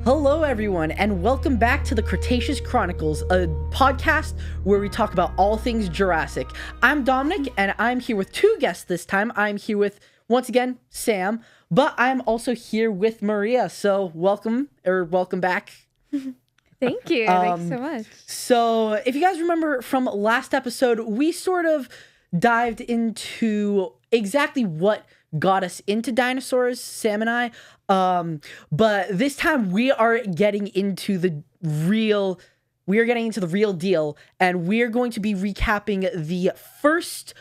Hello, everyone, and welcome back to the Cretaceous Chronicles, a podcast where we talk about all things Jurassic. I'm Dominic, and I'm here with two guests this time. I'm here with, once again, Sam, but I'm also here with Maria. So welcome back. Thank you. Thanks so much. So if you guys remember from last episode, we sort of dived into exactly what got us into dinosaurs, Sam and I. But this time we are getting into the real deal, and we're going to be recapping the first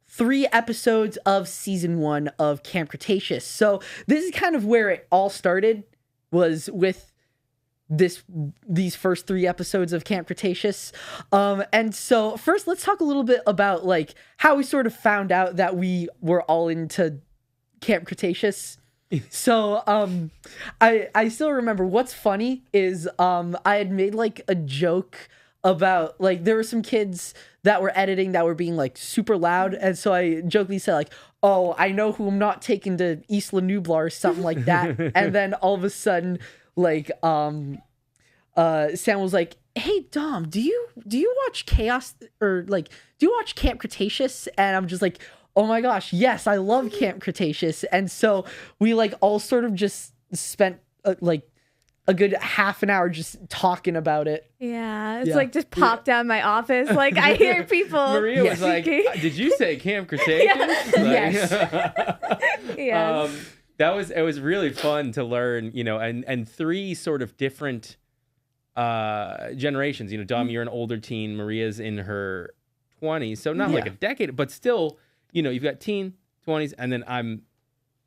3 episodes of season 1 of Camp Cretaceous. So this is kind of where it all started, was with these first 3 episodes of Camp Cretaceous. And so first let's talk a little bit about like how we sort of found out that we were all into Camp Cretaceous. So I still remember what's funny is I had made like a joke about like there were some kids that were editing that were being like super loud, and so I jokingly said like, oh, I know who I'm not taking to Isla Nublar or something like that. And then all of a sudden like Sam was like, hey Dom, do you watch Chaos, or like do you watch Camp Cretaceous? And I'm just like, oh my gosh, yes, I love Camp Cretaceous. And so we like all sort of just spent like a good half an hour just talking about it. Yeah, it's like just popped down my office. Like I hear people. Maria was like, did you say Camp Cretaceous? Yes. Yes. It was really fun to learn, and 3 sort of different generations. Dom, you're an older teen, Maria's in her 20s, so not like a decade, but still, you've got teen, 20s, and then I'm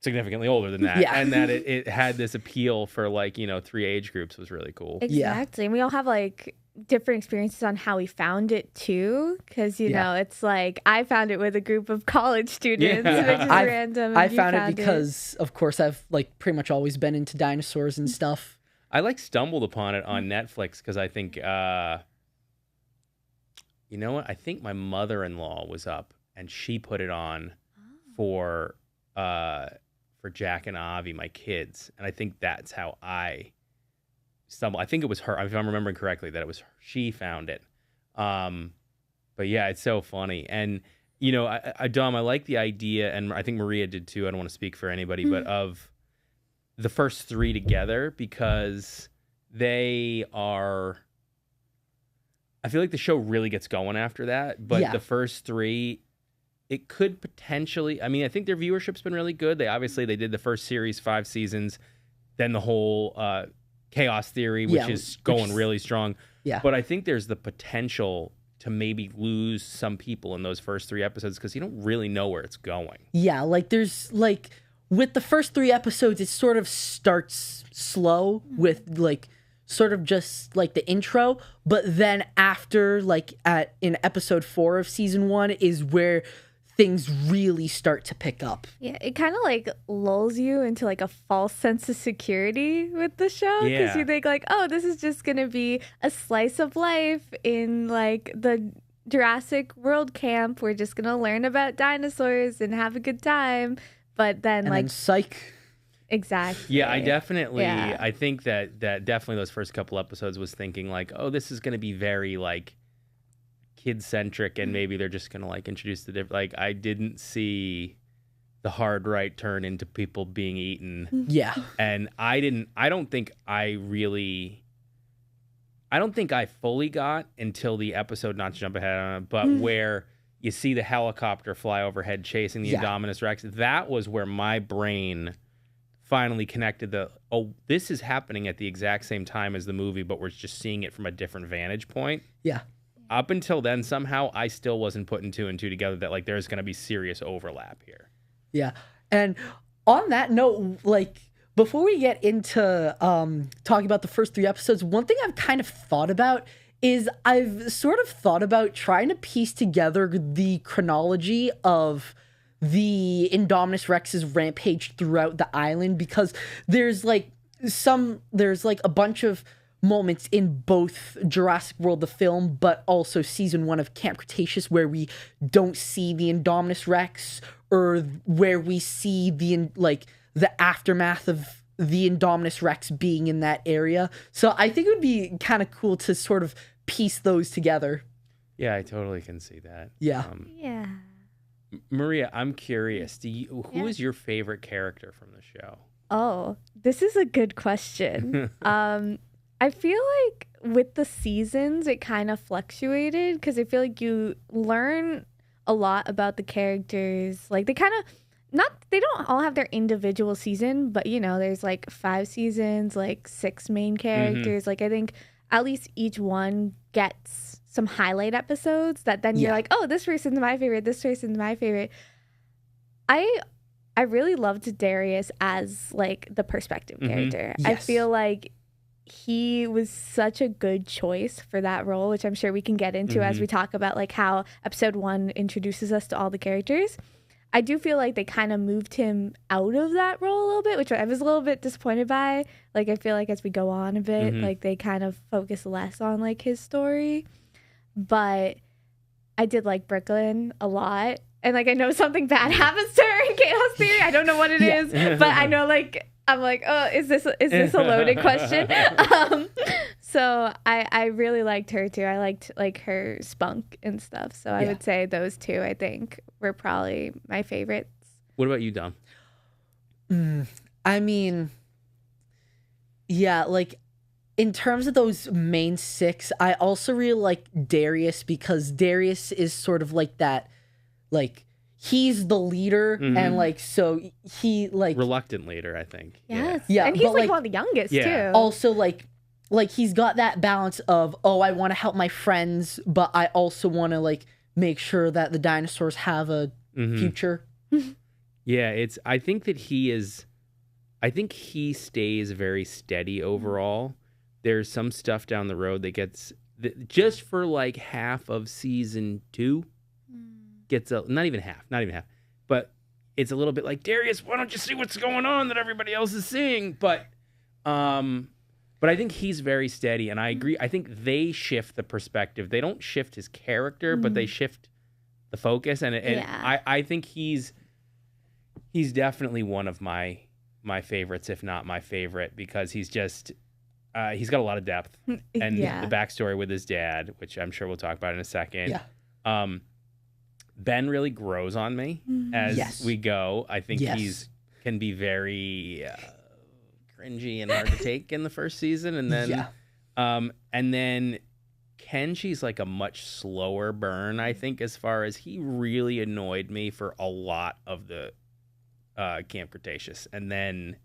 significantly older than that. Yeah. And that it had this appeal for 3 age groups was really cool. Exactly. And we all have like different experiences on how we found it too. Because, know, it's like I found it with a group of college students, which is random. I found it because, of course, I've like pretty much always been into dinosaurs and stuff. I stumbled upon it on Netflix because I think, you know what? I think my mother-in-law was up and she put it on for Jack and Avi, my kids. And I think that's how I stumbled. I think it was her, if I'm remembering correctly, that it was her. She found it. But yeah, it's so funny. And, Dom, I like the idea, and I think Maria did too, I don't want to speak for anybody, but of the first 3 together, because they are... I feel like the show really gets going after that, but the first 3... it could potentially, I think their viewership's been really good. They did the first series, 5 seasons, then the whole Chaos Theory, which is going really strong. Yeah. But I think there's the potential to maybe lose some people in those first 3 episodes because you don't really know where it's going. Yeah, like there's like, with the first 3 episodes, it sort of starts slow with like sort of just like the intro, but then after like in episode 4 of season 1 is where things really start to pick up. Yeah, it kind of like lulls you into like a false sense of security with the show, because you think like, oh, this is just gonna be a slice of life in like the Jurassic World camp. We're just gonna learn about dinosaurs and have a good time. But then then psych. Exactly. Yeah, I think that definitely those first couple episodes was thinking like, oh, this is gonna be very like kid-centric, and maybe they're just gonna like introduce the different, like I didn't see the hard right turn into people being eaten. Yeah. And I don't think I fully got until the episode, not to jump ahead on it, but where you see the helicopter fly overhead chasing the Indominus Rex. That was where my brain finally connected this is happening at the exact same time as the movie, but we're just seeing it from a different vantage point. Yeah. Up until then, somehow, I still wasn't putting 2 and 2 together that, like, there's going to be serious overlap here. Yeah. And on that note, like, before we get into talking about the first 3 episodes, one thing I've kind of thought about is I've sort of thought about trying to piece together the chronology of the Indominus Rex's rampage throughout the island, because there's like a bunch of moments in both Jurassic World the film but also season 1 of Camp Cretaceous where we don't see the Indominus Rex, or where we see the aftermath of the Indominus Rex being in that area. So I think it would be kind of cool to sort of piece those together. Yeah, I totally can see that. Yeah. Yeah. Maria, I'm curious. Who is your favorite character from the show? Oh, this is a good question. I feel like with the seasons, it kind of fluctuated because I feel like you learn a lot about the characters. Like they don't all have their individual season, but there's like 5 seasons, like 6 main characters. Like I think at least each one gets some highlight episodes that then you're like, oh, this person's my favorite, this person's my favorite. I really loved Darius as like the perspective character. Yes. I feel like he was such a good choice for that role, which I'm sure we can get into as we talk about like how episode 1 introduces us to all the characters. I do feel like they kind of moved him out of that role a little bit, which I was a little bit disappointed by. Like I feel like as we go on a bit, like they kind of focus less on like his story. But I did like Brooklyn a lot. And like I know something bad happens to her in Chaos Theory. I don't know what it is, but I know like I'm like, oh, is this a loaded question? So I really liked her too. I liked like her spunk and stuff. So I would say those two, I think, were probably my favorites. What about you, Dom? I mean, yeah, like in terms of those main 6, I also really like Darius because Darius is sort of like that, like he's the leader and like so he like reluctant leader, I think. Yes. Yeah. And he's like one of the youngest too. Also like he's got that balance of, oh, I want to help my friends, but I also want to like make sure that the dinosaurs have a future. Yeah, I think he stays very steady overall. There's some stuff down the road that gets just for like half of season 2 gets not even half, but it's a little bit like, Darius, why don't you see what's going on that everybody else is seeing? But I think he's very steady, and I agree. I think they shift the perspective. They don't shift his character, but they shift the focus, and I think he's definitely one of my favorites, if not my favorite, because he's just he's got a lot of depth, and the backstory with his dad, which I'm sure we'll talk about in a second. Yeah. Ben really grows on me as we go. I think he's can be very cringy and hard to take in the first season, and then Kenji's like a much slower burn, I think, as far as he really annoyed me for a lot of the Camp Cretaceous, and then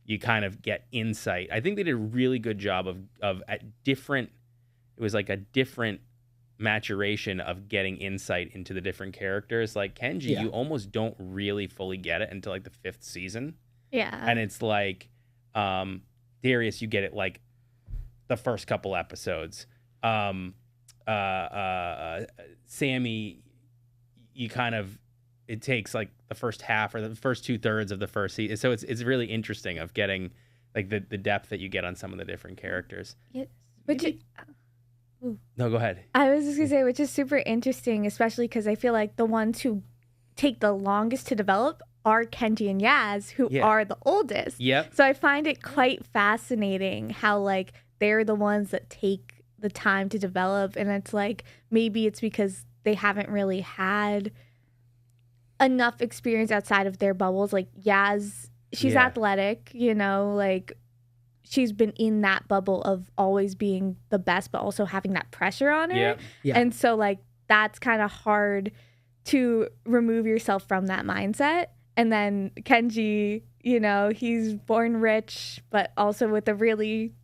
you kind of get insight. I think they did a really good job of at different. It was like a different maturation of getting insight into the different characters. Like Kenji, you almost don't really fully get it until like the 5th season. Yeah, and it's like Darius, you get it like the first couple episodes. Sammy, you kind of. It takes like the first half or the first 2/3 of the first season. So it's really interesting of getting like the depth that you get on some of the different characters. Yes. No, go ahead. I was just going to say, which is super interesting, especially because I feel like the ones who take the longest to develop are Kenji and Yaz, who are the oldest. Yep. So I find it quite fascinating how like they're the ones that take the time to develop. And it's like, maybe it's because they haven't really had enough experience outside of their bubbles. Like Yaz, she's athletic, like she's been in that bubble of always being the best, but also having that pressure on her. Yeah. And so like that's kind of hard to remove yourself from that mindset. And then Kenji, he's born rich, but also with a really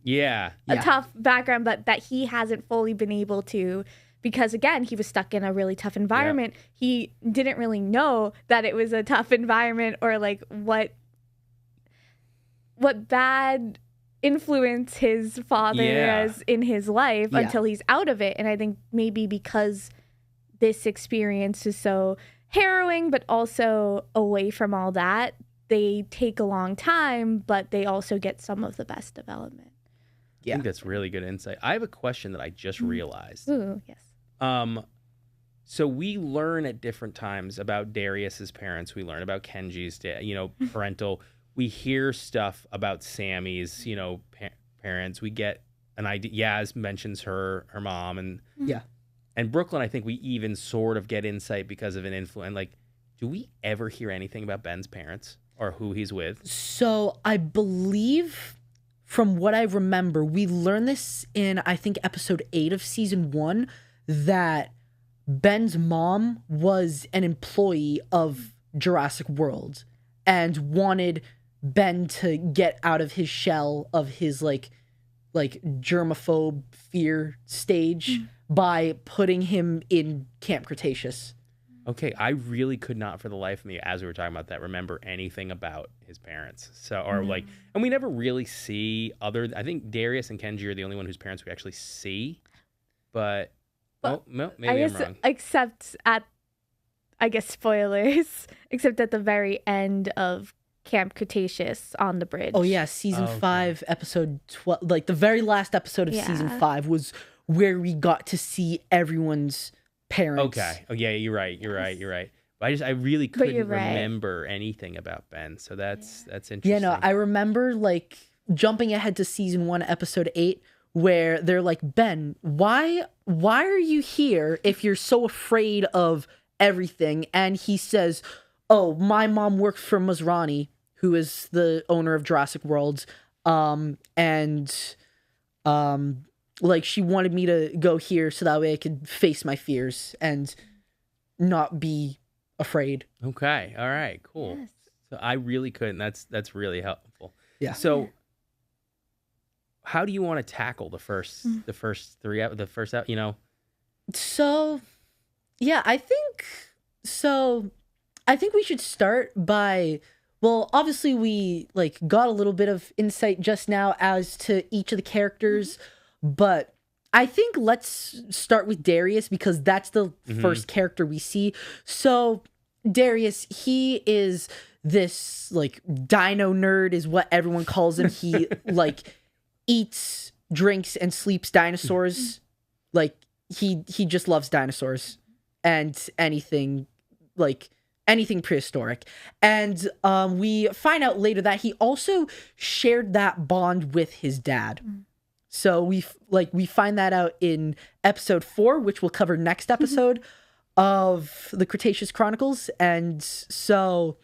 tough background, but that he hasn't fully been able to, because again, he was stuck in a really tough environment. He didn't really know that it was a tough environment, or like what bad influence his father has in his life until he's out of it. And I think maybe because this experience is so harrowing, but also away from all that, they take a long time, but they also get some of the best development. I think that's really good insight. I have a question that I just realized. Ooh, yes. So we learn at different times about Darius's parents. We learn about Kenji's, parental. we hear stuff about Sammy's, parents. We get an idea. Yaz mentions her mom, and Brooklyn. I think we even sort of get insight because of an influence. Like, do we ever hear anything about Ben's parents or who he's with? So I believe, from what I remember, we learned this in, I think, episode 8 of season 1, that Ben's mom was an employee of Jurassic World and wanted Ben to get out of his shell of his like germaphobe fear stage by putting him in Camp Cretaceous. Okay, I really could not, for the life of me, as we were talking about that, remember anything about his parents. So, and we never really see I think Darius and Kenji are the only one whose parents we actually see, but maybe I'm wrong. Except at, I guess, spoilers, except at the very end of Camp Cretaceous on the bridge. Oh yeah, season 5, episode 12, like the very last episode of season 5 was where we got to see everyone's parents. Okay. Oh yeah, you're right. But I really couldn't remember anything about Ben, so that's interesting. Yeah, no, I remember like jumping ahead to season 1, episode 8, where they're like, Ben, why are you here if you're so afraid of everything? And he says, oh, my mom works for Masrani, who is the owner of Jurassic World, like she wanted me to go here so that way I could face my fears and not be afraid. Okay. All right. Cool. Yes. So I really couldn't. That's really helpful. Yeah. So how do you want to tackle the first three out? So yeah, I think we should start by, well, obviously we like got a little bit of insight just now as to each of the characters, but I think let's start with Darius because that's the first character we see. So Darius, he is this like dino nerd is what everyone calls him. He like eats, drinks, and sleeps dinosaurs. Like he just loves dinosaurs and anything prehistoric. And we find out later that he also shared that bond with his dad. So we find that out in episode 4, which we'll cover next episode of the Cretaceous Chronicles. And so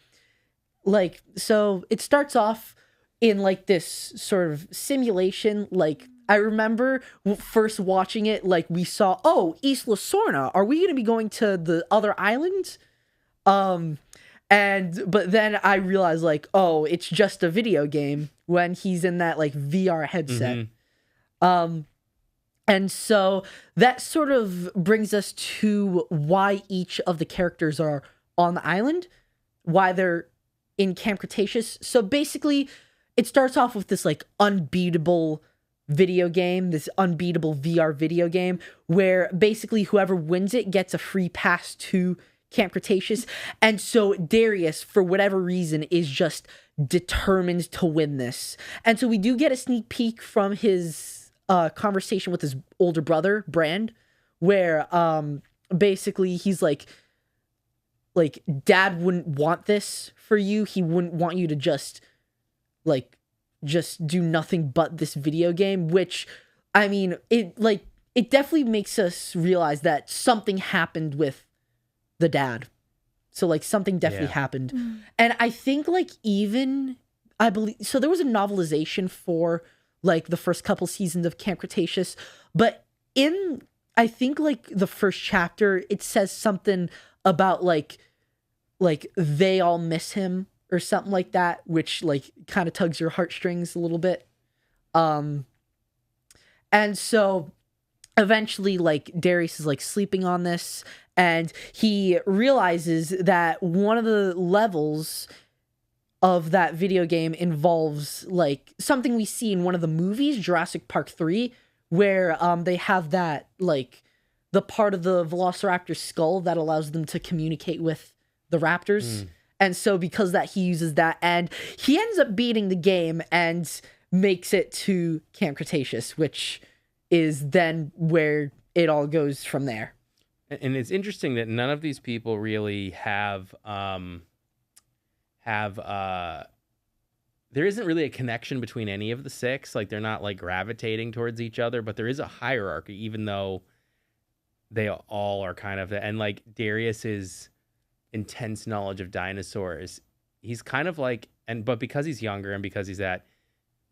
it starts off in like this sort of simulation. Like I remember first watching it, like we saw, oh, Isla Sorna. Are we going to be going to the other island? But then I realized like, oh, it's just a video game when he's in that like VR headset. And so that sort of brings us to why each of the characters are on the island, why they're in Camp Cretaceous. So basically it starts off with this like unbeatable video game, this unbeatable VR video game where basically whoever wins it gets a free pass to Camp Cretaceous. And so Darius, for whatever reason, is just determined to win this. And so we do get a sneak peek from his conversation with his older brother, Brand, where basically he's like, Dad wouldn't want this for you. He wouldn't want you to just do nothing but this video game, which, I mean, it definitely makes us realize that something happened with the dad. So like something definitely happened. And I think I believe, so there was a novelization for like the first couple seasons of Camp Cretaceous, but I think like the first chapter, it says something about like they all miss him or something like that, which like kind of tugs your heartstrings a little bit. And so eventually like Darius is like sleeping on this and he realizes that one of the levels of that video game involves like something we see in one of the movies, Jurassic Park 3, where they have that like the part of the Velociraptor skull that allows them to communicate with the raptors. And so because that he uses that and he ends up beating the game and makes it to Camp Cretaceous, which is then where it all goes from there. And it's interesting that none of these people really have there isn't really a connection between any of the 6. Like, they're not like gravitating towards each other, but there is a hierarchy, even though they all are kind of, and like Darius's intense knowledge of dinosaurs, he's kind of like, but because he's younger and because he's that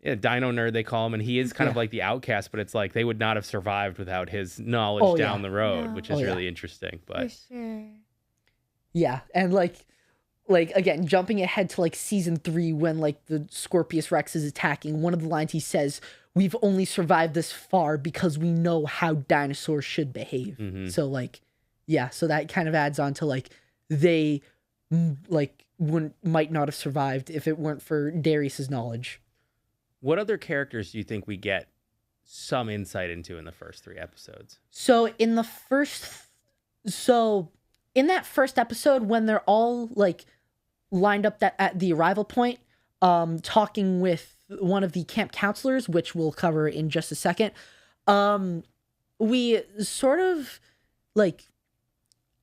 dino nerd, they call him, and he is kind of like the outcast, but it's like they would not have survived without his knowledge down the road, which is really interesting. But for sure. Yeah, and like again, jumping ahead to like season 3 when like the Scorpius Rex is attacking, one of the lines he says, "We've only survived this far because we know how dinosaurs should behave." So like, yeah, so that kind of adds on to like they like might not have survived if it weren't for Darius's knowledge. What other characters do you think we get some insight into in the first 3 episodes? So in that first episode, when they're all like lined up at the arrival point, talking with one of the camp counselors, which we'll cover in just a second, we sort of like,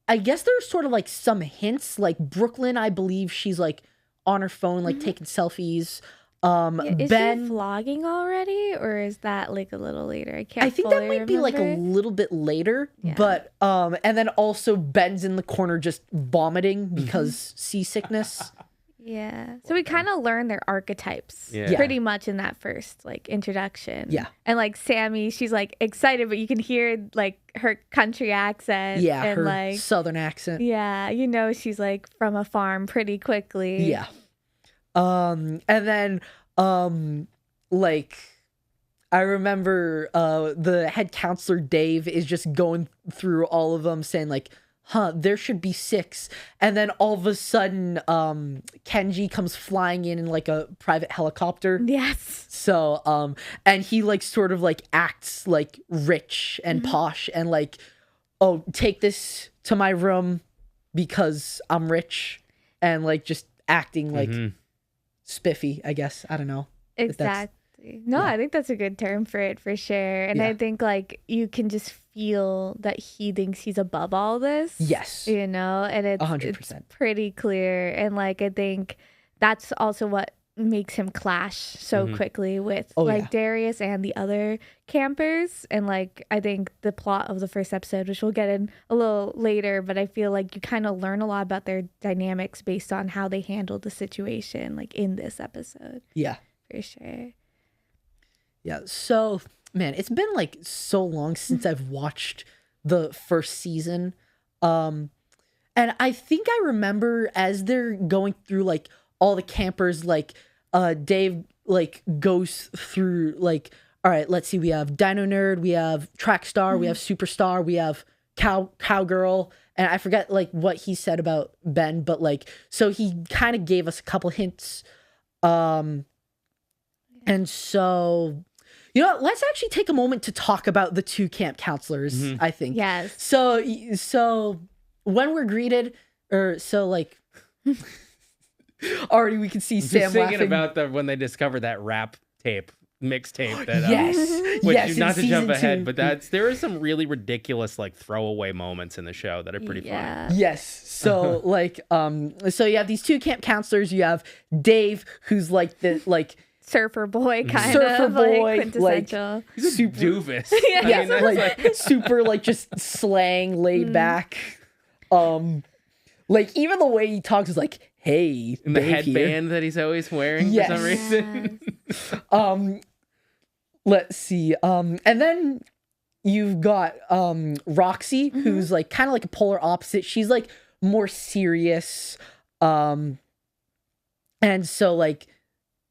I guess there's sort of like some hints, like Brooklyn, I believe she's like on her phone, like taking selfies. Is Ben she vlogging already, or is that like a little later? I think that might be like a little bit later, but and then also Ben's in the corner just vomiting because seasickness. Yeah. So we kind of learn their archetypes pretty much in that first like introduction. Yeah. And like Sammy, she's like excited, but you can hear like her country accent. Yeah, and her like southern accent. Yeah, you know she's like from a farm pretty quickly. Yeah. And then like I remember the head counselor Dave is just going through all of them saying like, there should be 6. And then all of a sudden Kenji comes flying in like a private helicopter. Yes. So and he like sort of like acts like rich and posh and like, "Oh, take this to my room because I'm rich," and like just acting like spiffy, I guess. I don't know. Exactly. No, I think that's a good term for it for sure. And I think like you can just feel that he thinks he's above all this. Yes. You know, and it's 100%. It's pretty clear. And like I think that's also what makes him clash so quickly with Darius and the other campers. And like I think the plot of the first episode, which we'll get in a little later, but I feel like you kind of learn a lot about their dynamics based on how they handled the situation like in this episode. Yeah. For sure. Yeah. So man, it's been like so long since I've watched the first season. And I think I remember as they're going through like all the campers, like Dave like goes through like, all right, let's see, we have Dino Nerd, we have Track Star, we have Superstar, we have Cowgirl, and I forget like what he said about Ben, but like, so he kind of gave us a couple hints. And so, you know, let's actually take a moment to talk about the 2 camp counselors, I think. Yes. So when we're greeted, or so like already we can see Sam thinking laughing about when they discovered that rap tape mixtape that yes, not to jump ahead, 2. but there are some really ridiculous like throwaway moments in the show that are pretty fun. Yes. So like so you have these 2 camp counselors. You have Dave, who's like the like surfer boy kind surfer boy, like quintessential. He's a super doofus. Yeah, like super like just slang, laid back. Like even the way he talks is like, "Hey," and the headband that he's always wearing for some reason. Let's see. And then you've got Roxy, who's like kind of like a polar opposite. She's like more serious. And so like,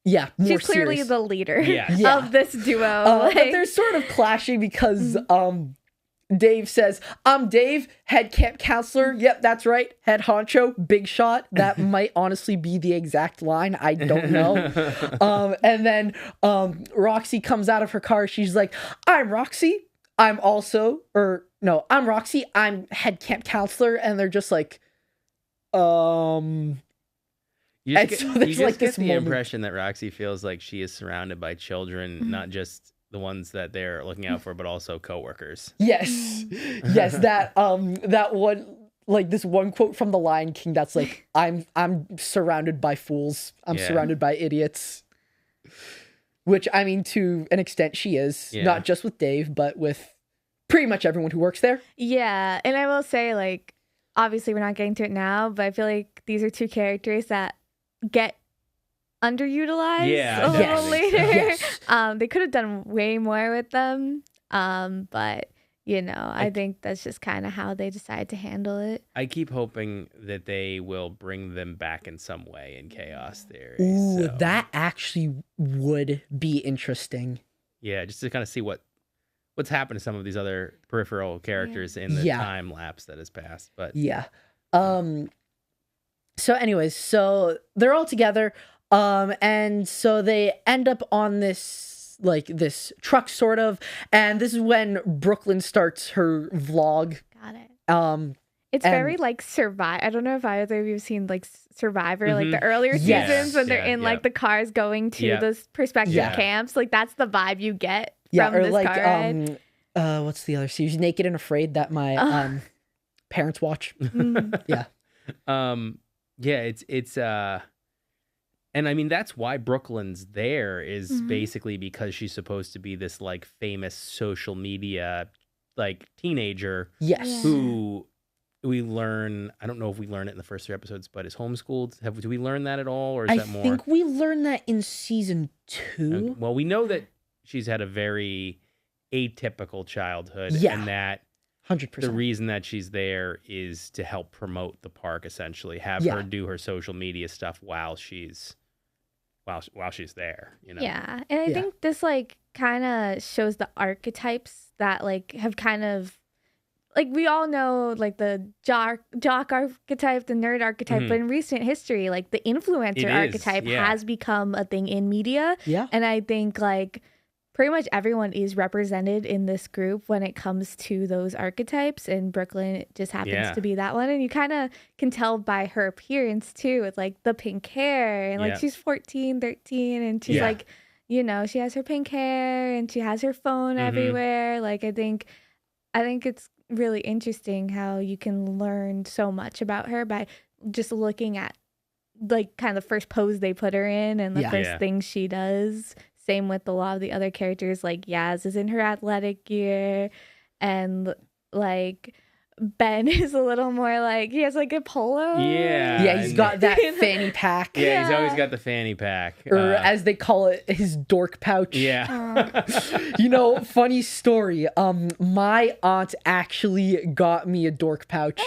yeah, more she's clearly serious. the leader Yeah. of this duo. But they're sort of clashing because Dave says, "I'm Dave, head camp counselor." Yep, that's right. Head honcho, big shot. That might honestly be the exact line. I don't know. And then Roxy comes out of her car. She's like, "I'm Roxy. I'm Roxy. I'm head camp counselor." And they're just like, You just so get like this the moment. impression that Roxy feels like she is surrounded by children, not just the ones that they're looking out for, but also coworkers. Yes. That one, like this one quote from The Lion King that's like, I'm surrounded by fools. I'm surrounded by idiots. Which, I mean, to an extent she is. Yeah. Not just with Dave, but with pretty much everyone who works there. Yeah, and I will say, like, obviously we're not getting to it now, but I feel like these are two characters that get underutilized a little later. Yes. They could have done way more with them, but you know, I think that's just kind of how they decide to handle it. I keep hoping that they will bring them back in some way in Chaos Theory. Ooh, so. that actually would be interesting. Yeah, just to kind of see what's happened to some of these other peripheral characters in the time lapse that has passed. But yeah. So anyways, so they're all together. And so they end up on this truck sort of, and this is when Brooklyn starts her vlog. Got it. It's very like Survivor. I don't know if either of you have seen like Survivor, like the earlier seasons when they're in like the cars going to those prospective camps. Like that's the vibe you get from or this like car ride. What's the other series? Naked and Afraid that my parents watch. Yeah. It's and I mean that's why Brooklyn's there is basically because she's supposed to be this like famous social media like teenager. Yes. Who we learn, I don't know if we learn it in the first 3 episodes, but is homeschooled. Do we learn that at all, or is that more? I think we learned that in season 2. Okay. Well, we know that she's had a very atypical childhood, and that 100%. the reason that she's there is to help promote the park, essentially, have her do her social media stuff while she's there, you know. Yeah, and I think this like kind of shows the archetypes that like have kind of like we all know like the jock archetype, the nerd archetype, but in recent history, like the influencer archetype has become a thing in media. Yeah, and I think like pretty much everyone is represented in this group when it comes to those archetypes, and Brooklyn just happens to be that one. And you kind of can tell by her appearance too, with like the pink hair, and like she's 14, 13, and she's like, you know, she has her pink hair and she has her phone everywhere. Like I think it's really interesting how you can learn so much about her by just looking at like kind of the first pose they put her in and the first thing she does. Same with a lot of the other characters, like Yaz is in her athletic gear, and like Ben is a little more like he has like a polo. Yeah, he's got that fanny pack. Yeah, he's always got the fanny pack, or as they call it, his dork pouch. Yeah. You know, funny story. My aunt actually got me a dork pouch.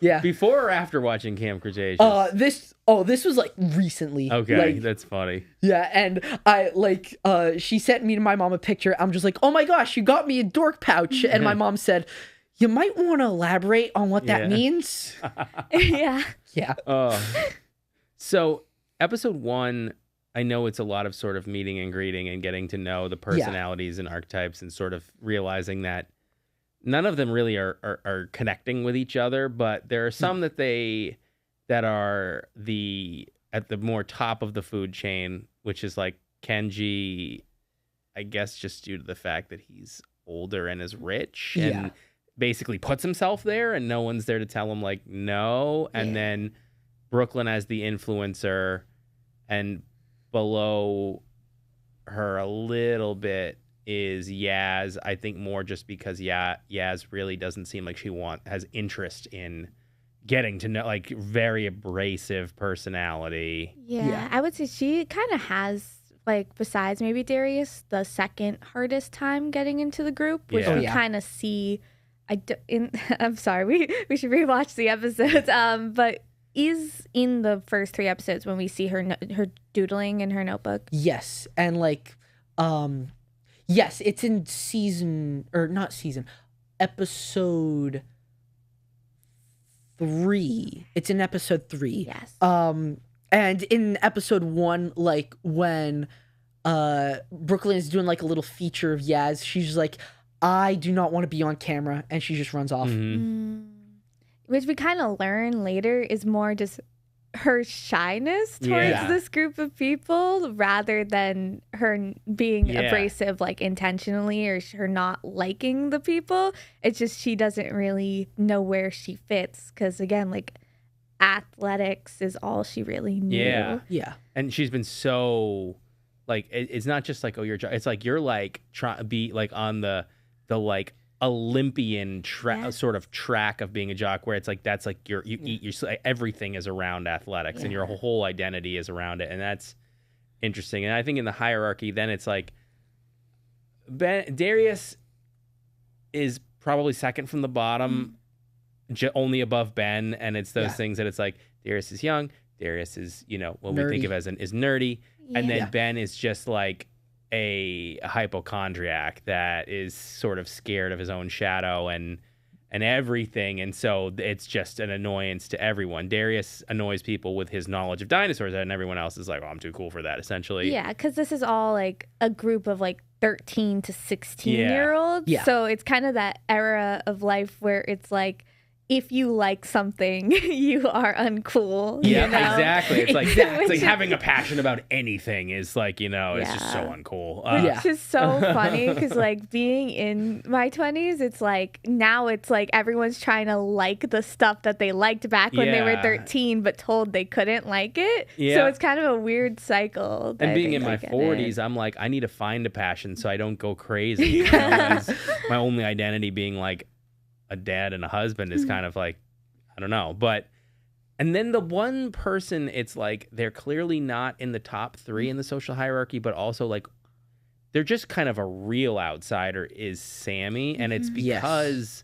Yeah. Before or after watching Camp Cretaceous? This was like recently. Okay, like, that's funny. Yeah, and I like she sent me to my mom a picture. I'm just like, oh my gosh, you got me a dork pouch. And my mom said, you might want to elaborate on what that means. Yeah. So episode 1, I know it's a lot of sort of meeting and greeting and getting to know the personalities and archetypes and sort of realizing that none of them really are connecting with each other, but there are some that are at the more top of the food chain, which is like Kenji, I guess just due to the fact that he's older and is rich and basically puts himself there and no one's there to tell him like no. And then Brooklyn as the influencer, and below her a little bit is Yaz. I think more just because Yaz really doesn't seem like she has interest in getting to know, like very abrasive personality. Yeah, I would say she kind of has like, besides maybe Darius, the second hardest time getting into the group, which we kind of see. I'm sorry, we should rewatch the episodes. But is in the first 3 episodes when we see her doodling in her notebook. Yes, and like, yes, it's in episode 3. It's in episode 3. Yes. And in episode 1, like when Brooklyn is doing like a little feature of Yaz, she's just like, I do not want to be on camera, and she just runs off. Which we kind of learn later is more just her shyness towards this group of people rather than her being abrasive like intentionally or her not liking the people. It's just she doesn't really know where she fits because again, like athletics is all she really knew. Yeah. And she's been so like it's not just like, oh, you're it's like you're like trying to be like on the like Olympian sort of track of being a jock, where it's like that's like you eat your everything is around athletics and your whole identity is around it, and that's interesting. And I think in the hierarchy, then it's like Darius is probably second from the bottom, only above Ben, and it's those things that it's like Darius is young, Darius is what nerdy. We think of as is nerdy, and then Ben is just like a hypochondriac that is sort of scared of his own shadow and everything, and so it's just an annoyance to everyone. Darius annoys people with his knowledge of dinosaurs, and everyone else is like, oh, I'm too cool for that, essentially. Yeah, because this is all like a group of like 13 to 16-year-olds. Yeah. So it's kind of that era of life where it's like, if you like something, you are uncool. Yeah, exactly. It's like it's like having a passion about anything is like, it's just so uncool. Which is so funny because like being in my 20s, it's like now it's like everyone's trying to like the stuff that they liked back when they were 13, but told they couldn't like it. Yeah. So it's kind of a weird cycle. And being in my 40s, I'm like, I need to find a passion so I don't go crazy. My only identity being like a dad and a husband is kind of like, I don't know. And then the one person, it's like they're clearly not in the top 3 in the social hierarchy, but also like they're just kind of a real outsider is Sammy. And it's because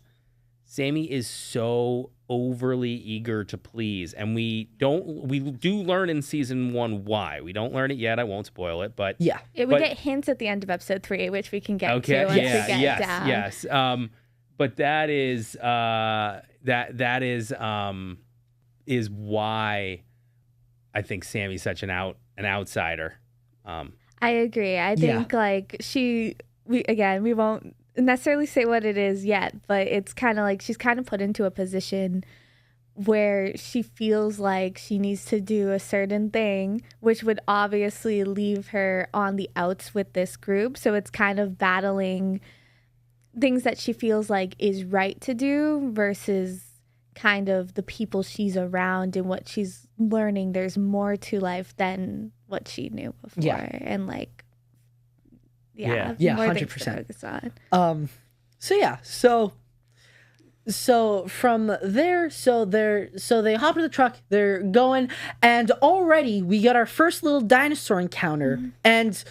Sammy is so overly eager to please. And we do learn in season 1 why. We don't learn it yet. I won't spoil it, but we get hints at the end of episode 3, which we can get to once we get down. Yes. But that is is why I think Sammy's such an outsider. I agree. I think like we won't necessarily say what it is yet, but it's kind of like she's kind of put into a position where she feels like she needs to do a certain thing, which would obviously leave her on the outs with this group. So it's kind of battling things that she feels like is right to do versus kind of the people she's around and what she's learning. There's more to life than what she knew before. And like, more 100%. things to focus on. So from there, so they hop in the truck, they're going, and already we got our first little dinosaur encounter, and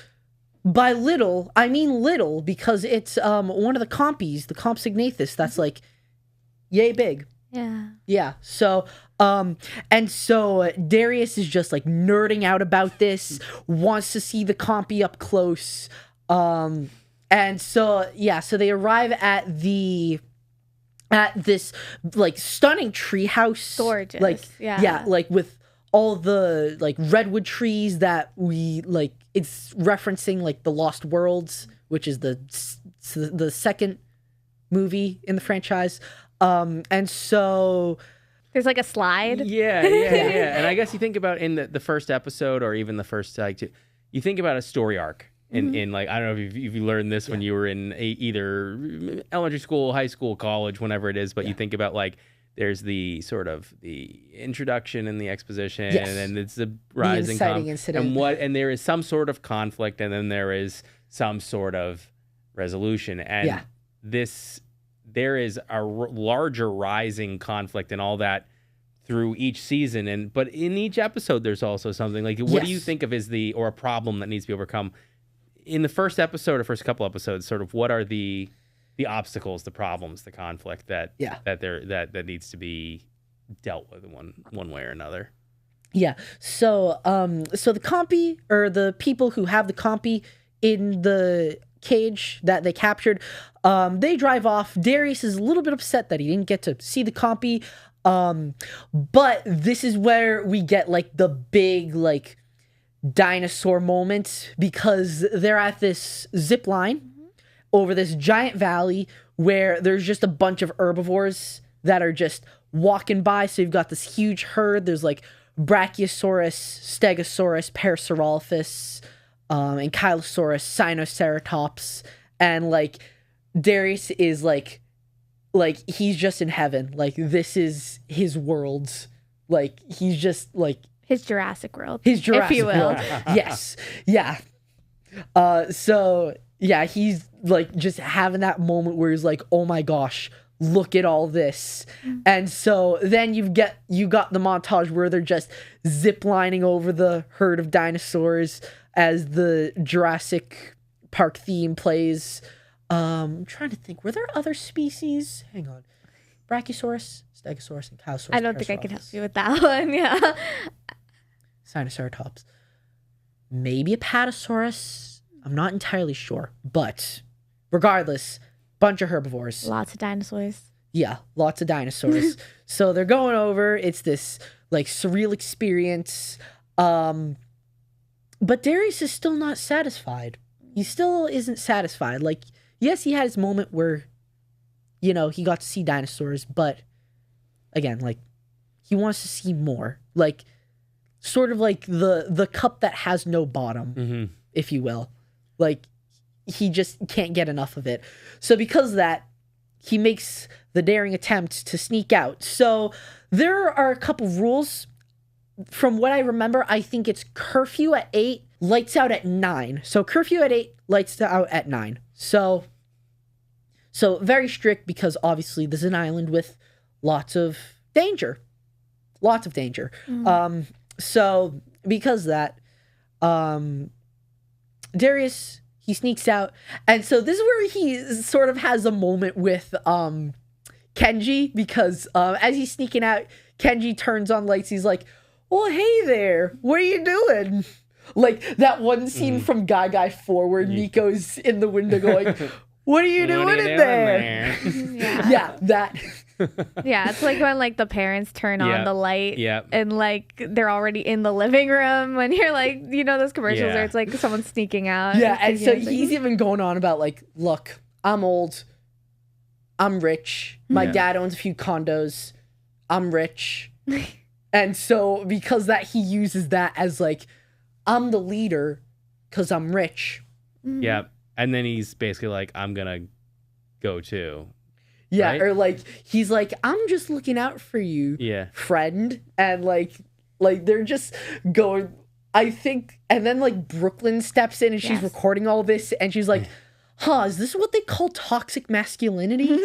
by little, I mean little, because it's one of the compies, the Compsognathus, that's like yay big. Yeah. So and so Darius is just like nerding out about this, wants to see the compy up close. And so they arrive at this like stunning treehouse. Gorgeous. Like like with all the like redwood trees that we like. It's referencing like the Lost Worlds, which is the second movie in the franchise. And so there's like a slide. Yeah. And I guess you think about in the first episode, or even the first you think about a story arc in like, I don't know if you learned this when you were in either elementary school, high school, college, whenever it is, but you think about like there's the sort of the introduction and the exposition, and then it's the rising incident, and there is some sort of conflict, and then there is some sort of resolution, and there is a larger rising conflict and all that through each season, but in each episode there's also something like, what do you think of or a problem that needs to be overcome in the first episode or first couple episodes? Sort of what are the obstacles, the problems, the conflict that needs to be dealt with one way or another. Yeah. So the compy, or the people who have the compy in the cage that they captured, they drive off. Darius is a little bit upset that he didn't get to see the compy. But this is where we get like the big like dinosaur moment, because they're at this zip line over this giant valley where there's just a bunch of herbivores that are just walking by. So you've got this huge herd. There's like Brachiosaurus, Stegosaurus, Parasaurolophus, Ankylosaurus, Sinoceratops, and like Darius is like he's just in heaven. Like this is his world. Like he's just like his Jurassic World, his Jurassic if you will. World. Yes, yeah. So yeah, he's like just having that moment where he's like, oh my gosh, look at all this. And so then you got the montage where they're just zip lining over the herd of dinosaurs as the Jurassic Park theme plays. I'm trying to think, were there other species? Hang on. Brachiosaurus, Stegosaurus, and Cowosaurus. I don't think I can help you with that one. Yeah. Sinoceratops. Maybe a Patasaurus. I'm not entirely sure. But regardless, bunch of herbivores. Lots of dinosaurs. Yeah, lots of dinosaurs. So they're going over. It's this like surreal experience. But Darius is still not satisfied. He still isn't satisfied. Like, yes, he had his moment where, you know, he got to see dinosaurs, but again, like, he wants to see more. Like, sort of like the cup that has no bottom, if you will. Like, he just can't get enough of it. So because of that, he makes the daring attempt to sneak out. So there are a couple rules. From what I remember, I think it's curfew at 8, lights out at 9. So curfew at 8, lights out at 9. So very strict because obviously this is an island with lots of danger. Lots of danger. So because of that, Darius, he sneaks out. And so this is where he sort of has a moment with Kenji because as he's sneaking out, Kenji turns on lights. He's like, well, hey there, what are you doing? Like that one scene from Guy 4 where Nico's in the window going, what are you doing in there? Yeah, that. Yeah, it's like when like the parents turn on the light and like they're already in the living room when you're like, you know, those commercials where it's like someone sneaking out. Yeah, and so he's even going on about like, look, I'm old, I'm rich, my dad owns a few condos, I'm rich. And so because that he uses that as like, I'm the leader because I'm rich. Yeah. And then he's basically like, I'm going to go too. Yeah. Right? Or like, he's like, I'm just looking out for you, friend. And like they're just going, I think. And then like Brooklyn steps in and she's recording all this. And she's like, is this what they call toxic masculinity?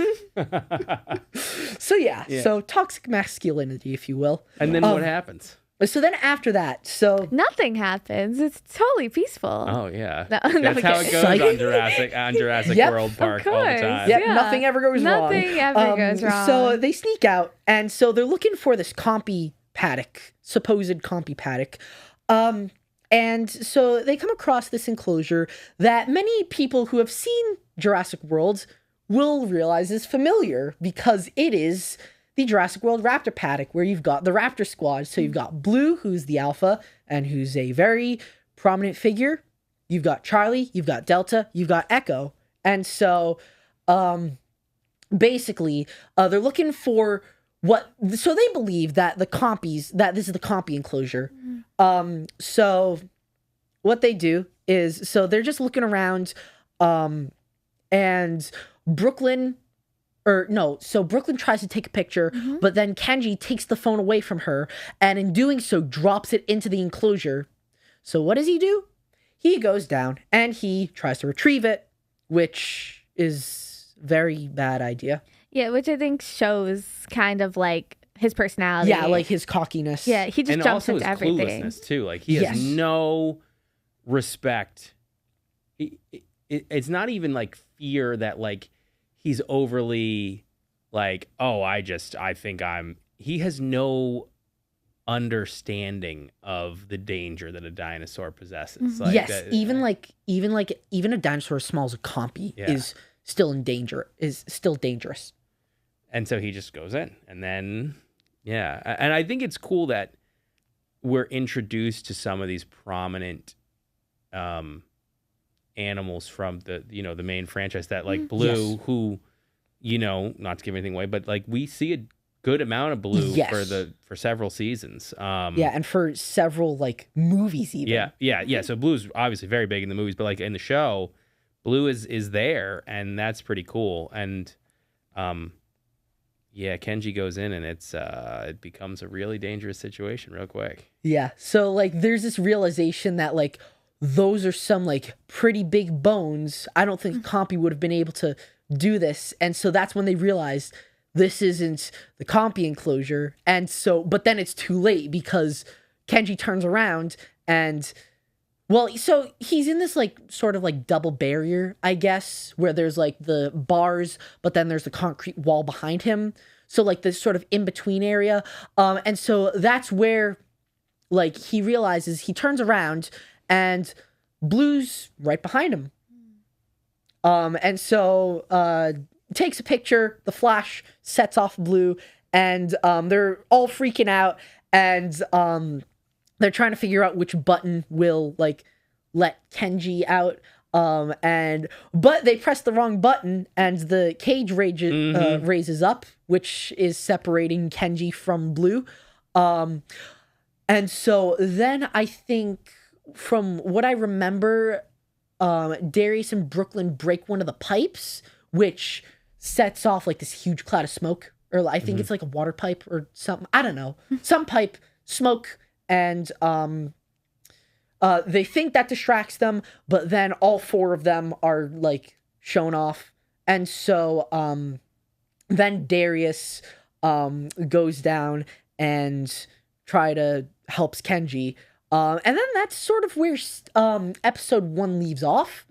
So so toxic masculinity, if you will. And then what happens? So then after that, nothing happens. It's totally peaceful. Oh yeah, that's how it goes on Jurassic World Park all the time. Yeah, nothing ever goes wrong. Nothing ever goes wrong. So they sneak out, and so they're looking for this compy paddock, supposed compy paddock. And so they come across this enclosure that many people who have seen Jurassic World will realize is familiar because it is the Jurassic World Raptor paddock where you've got the Raptor squad. So you've got Blue, who's the alpha and who's a very prominent figure. You've got Charlie, you've got Delta, you've got Echo. And so basically they're looking for so they believe that that this is the compy enclosure. So what they do is, so they're just looking around and Brooklyn tries to take a picture, but then Kenji takes the phone away from her and in doing so drops it into the enclosure. So what does he do? He goes down and he tries to retrieve it, which is very bad idea. Yeah, which I think shows kind of like his personality. Yeah, like his cockiness. Yeah, he just jumps into everything. And also his cluelessness too. Like he has no respect. It's not even like fear that like he's overly like, oh, I think he has no understanding of the danger that a dinosaur possesses. Like yes, even a dinosaur as small as a compy is still in danger, is still dangerous. And so he just goes in, and then and I think it's cool that we're introduced to some of these prominent animals from the main franchise that like Blue, who, not to give anything away, but like we see a good amount of Blue for several seasons. And for several like movies even. Yeah. So Blue's obviously very big in the movies, but like in the show, Blue is there, and that's pretty cool. And Yeah, Kenji goes in and it becomes a really dangerous situation real quick. Yeah. So like there's this realization that like those are some like pretty big bones. I don't think Compy would have been able to do this. And so that's when they realized this isn't the Compy enclosure. And so, but then it's too late because Kenji turns around and, well, so he's in this like sort of like double barrier, I guess, where there's like the bars, but then there's the concrete wall behind him. So like this sort of in-between area. And so that's where like he realizes, he turns around and Blue's right behind him. And so takes a picture, the flash sets off Blue, and they're all freaking out, and they're trying to figure out which button will like let Kenji out. But they press the wrong button and the cage raises up, which is separating Kenji from Blue. And so then I think from what I remember, Darius and Brooklyn break one of the pipes, which sets off like this huge cloud of smoke, or I think it's like a water pipe or something. I don't know. Some pipe, smoke, and they think that distracts them, but then all four of them are like shown off. And so then Darius goes down and helps Kenji. And then that's sort of where episode 1 leaves off,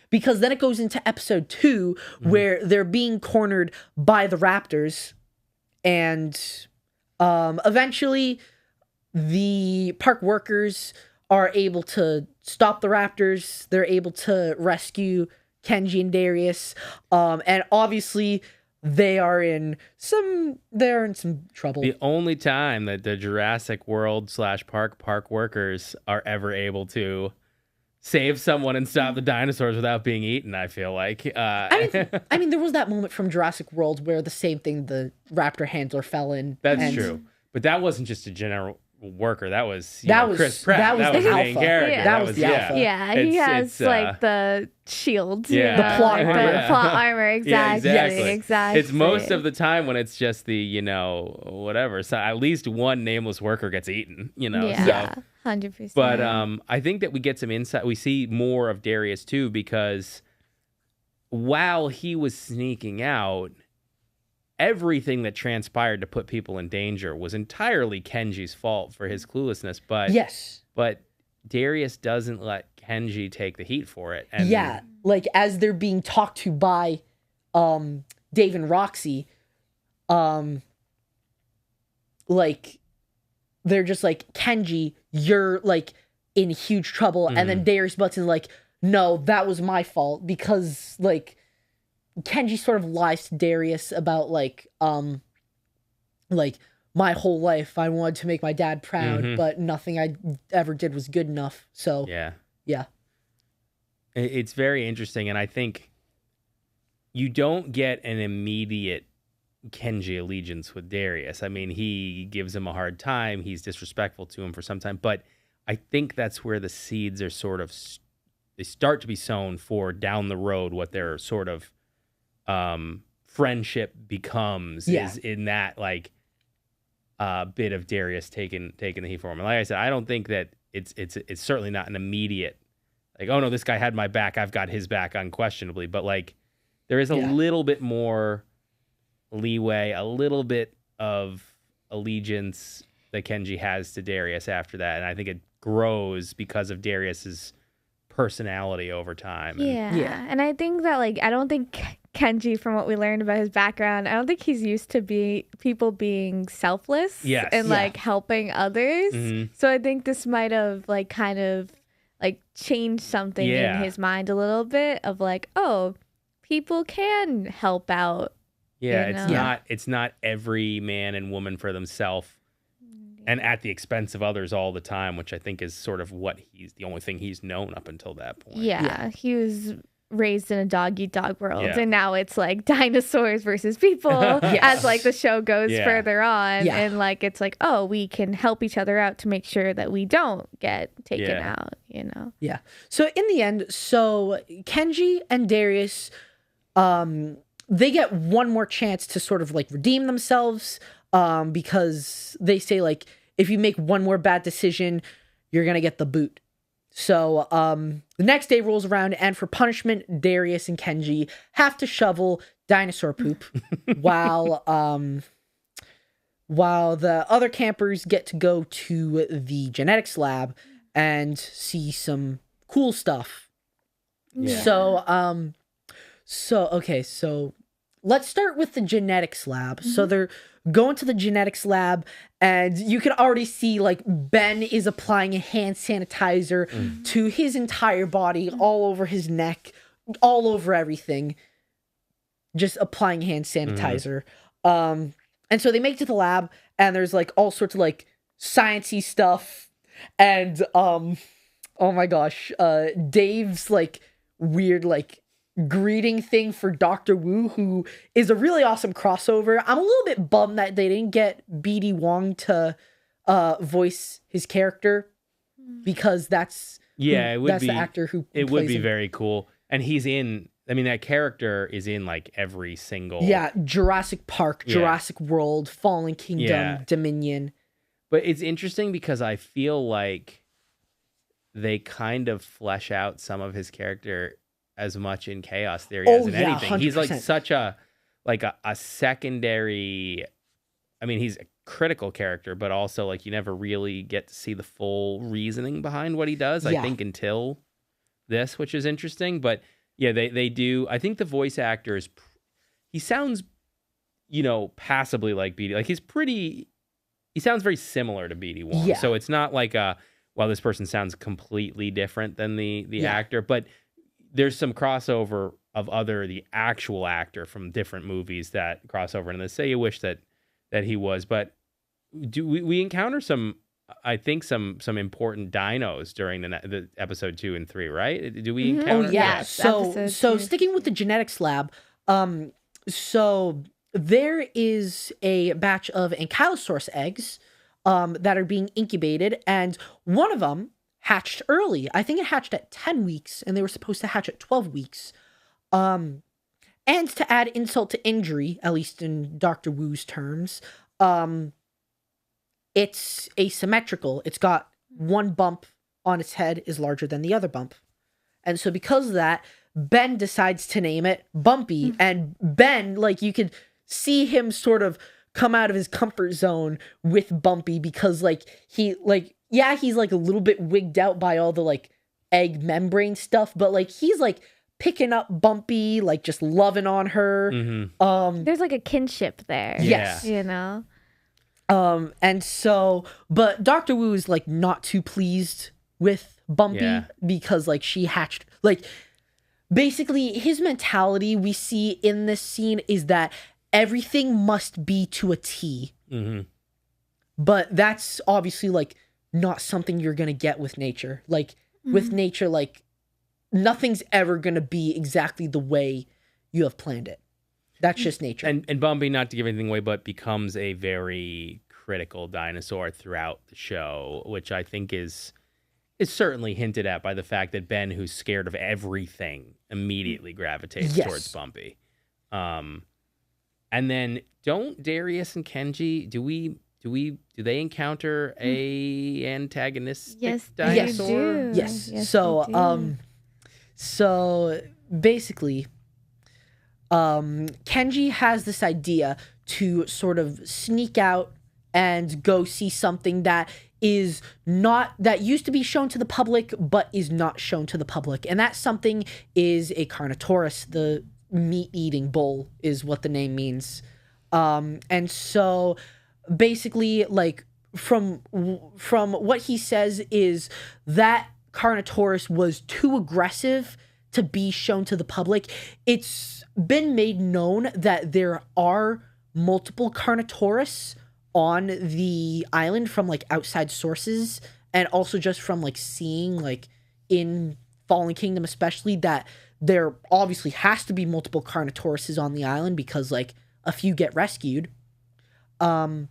because then it goes into episode 2 where they're being cornered by the raptors, and eventually the park workers are able to stop the raptors. They're able to rescue Kenji and Darius, and obviously they're in some trouble. The only time that the Jurassic World / park workers are ever able to save someone and stop the dinosaurs without being eaten, I feel like. I mean, there was that moment from Jurassic World where the same thing, the raptor handler fell in. That's true. But that wasn't just a general worker. That was Chris Pratt. That was the main alpha. character. Yeah. That was the alpha. Yeah, he has like the shield. The plot armor. The plot armor, exactly. Yeah, exactly. Exactly. It's most of the time when it's just the, whatever. So at least one nameless worker gets eaten, Yeah, 100%. But I think that we get some insight. We see more of Darius too, because while he was sneaking out, everything that transpired to put people in danger was entirely Kenji's fault for his cluelessness. But yes, but Darius doesn't let Kenji take the heat for it. And yeah, like as they're being talked to by Dave and Roxy, like they're just like, Kenji, you're like in huge trouble. And then Darius butts in like, no, that was my fault, because like Kenji sort of lies to Darius about like my whole life I wanted to make my dad proud, but nothing I ever did was good enough. So yeah. It's very interesting, and I think you don't get an immediate Kenji allegiance with Darius. I mean, he gives him a hard time. He's disrespectful to him for some time, but I think that's where the seeds are sort of, they start to be sown for down the road, what their sort of friendship becomes is in that like bit of Darius taking the heat for him. And like I said, I don't think that it's certainly not an immediate like, oh no, this guy had my back, I've got his back unquestionably, but like there is a little bit more leeway, a little bit of allegiance that Kenji has to Darius after that, and I think it grows because of Darius's personality over time. And I think that like, I don't think Kenji, from what we learned about his background, I don't think he's used to people being selfless and like helping others. So I think this might have like kind of like changed something in his mind a little bit of like, oh, people can help out. It's not every man and woman for themselves and at the expense of others all the time, which I think is sort of what the only thing he's known up until that point. He was raised in a dog-eat-dog world, and now it's like dinosaurs versus people as like the show goes further on, and like it's like, oh, we can help each other out to make sure that we don't get taken out, So in the end, Kenji and Darius they get one more chance to sort of like redeem themselves, because they say like, if you make one more bad decision, you're going to get the boot. So the next day rolls around, and for punishment, Darius and Kenji have to shovel dinosaur poop while the other campers get to go to the genetics lab and see some cool stuff. Yeah. So let's start with the genetics lab. So they're going to the genetics lab, and you can already see like Ben is applying a hand sanitizer to his entire body, all over his neck, all over everything, just applying hand sanitizer. And so they make it to the lab, and there's like all sorts of like sciencey stuff, and oh my gosh, Dave's like weird like greeting thing for Dr. Wu, who is a really awesome crossover. I'm a little bit bummed that they didn't get BD Wong to voice his character, because that's the actor who it would be him. Very cool. And he's in, I mean, that character is in like every single Jurassic Park, Jurassic World, Fallen Kingdom, Dominion. But it's interesting because I feel like they kind of flesh out some of his character as much in Chaos Theory as in anything. 100%. He's like such a secondary, I mean, he's a critical character, but also like you never really get to see the full reasoning behind what he does, I think, until this, which is interesting. But yeah, they do. I think the voice actor he sounds, passably like BD. Like he sounds very similar to BD Wong. Yeah. So it's not like this person sounds completely different than the actor, but there's some crossover of the actual actor from different movies that crossover into this. Say you wish that he was, but do we encounter some important dinos during the episode 2 and 3, right? Do we encounter? Oh yeah. Yes, So sticking with the genetics lab, so there is a batch of ankylosaurus eggs that are being incubated, and one of them hatched early. I think it hatched at 10 weeks, and they were supposed to hatch at 12 weeks. And to add insult to injury, at least in Dr. Wu's terms, it's asymmetrical. It's got one bump on its head is larger than the other bump. And so because of that, Ben decides to name it Bumpy. And Ben, like, you could see him sort of come out of his comfort zone with Bumpy, because like he's like a little bit wigged out by all the like egg membrane stuff, but like he's like picking up Bumpy, like just loving on her. There's like a kinship there. Yes. And so, but Dr. Wu is like not too pleased with Bumpy because like she hatched, like basically his mentality we see in this scene is that everything must be to a T. But that's obviously like not something you're going to get with nature. Like with nature, like nothing's ever going to be exactly the way you have planned it. That's just nature. And Bumpy, not to give anything away, but becomes a very critical dinosaur throughout the show, which I think is certainly hinted at by the fact that Ben, who's scared of everything, immediately gravitates towards Bumpy. And then don't Darius and Kenji, do they encounter a antagonistic dinosaur? Yes. So basically, Kenji has this idea to sort of sneak out and go see something that used to be shown to the public, but is not shown to the public. And that something is a Carnotaurus. The meat-eating bull is what the name means. And so basically, like, from what he says is that Carnotaurus was too aggressive to be shown to the public. It's been made known that there are multiple Carnotaurus on the island from like outside sources, and also just from like seeing like in Fallen Kingdom especially, that there obviously has to be multiple Carnotauruses on the island because like a few get rescued. And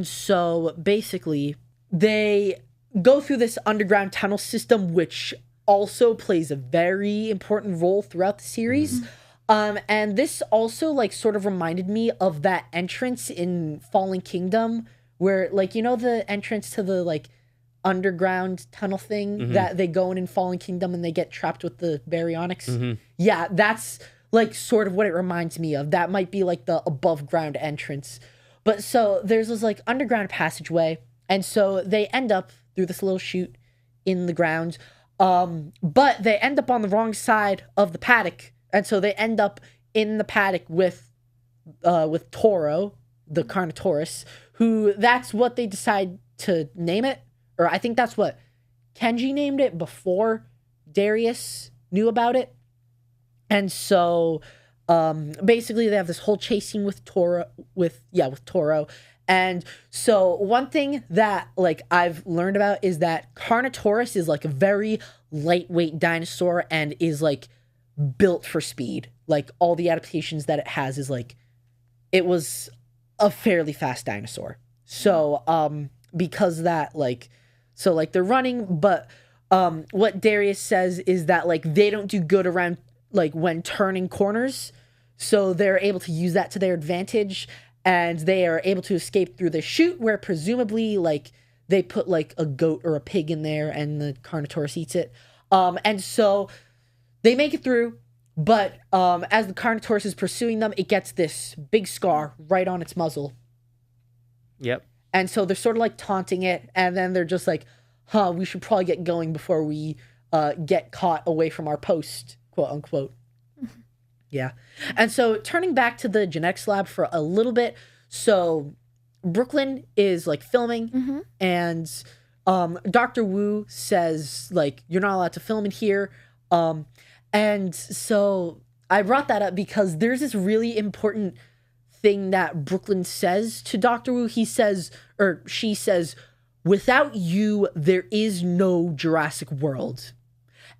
so basically they go through this underground tunnel system, which also plays a very important role throughout the series. And this also like sort of reminded me of that entrance in Fallen Kingdom where like, you know, the entrance to the like underground tunnel thing that they go in Fallen Kingdom and they get trapped with the baryonyx. Yeah, that's like sort of what it reminds me of. That might be like the above ground entrance. But so there's this like underground passageway. And so they end up through this little chute in the ground. But they end up on the wrong side of the paddock. And so they end up in the paddock with Toro, the Carnotaurus, who that's what they decide to name it. Or I think that's what Kenji named it before Darius knew about it. And so basically they have this whole chase scene with Toro. And so one thing that like I've learned about is that Carnotaurus is like a very lightweight dinosaur and is like built for speed. Like all the adaptations that it has is like it was a fairly fast dinosaur. So because of that, like, so like they're running, but what Darius says is that like they don't do good around like when turning corners. So they're able to use that to their advantage, and they are able to escape through the chute where presumably like they put like a goat or a pig in there and the Carnotaurus eats it. And so they make it through, but as the Carnotaurus is pursuing them, it gets this big scar right on its muzzle. Yep. And so they're sort of like taunting it, and then they're just like, we should probably get going before we get caught away from our post, quote unquote. Yeah. And so turning back to the genetics lab for a little bit. So Brooklyn is like filming and Dr. Wu says like, you're not allowed to film in here. And so I brought that up because there's this really important thing that Brooklyn says to Dr. Wu. He says, or she says, without you, there is no Jurassic World.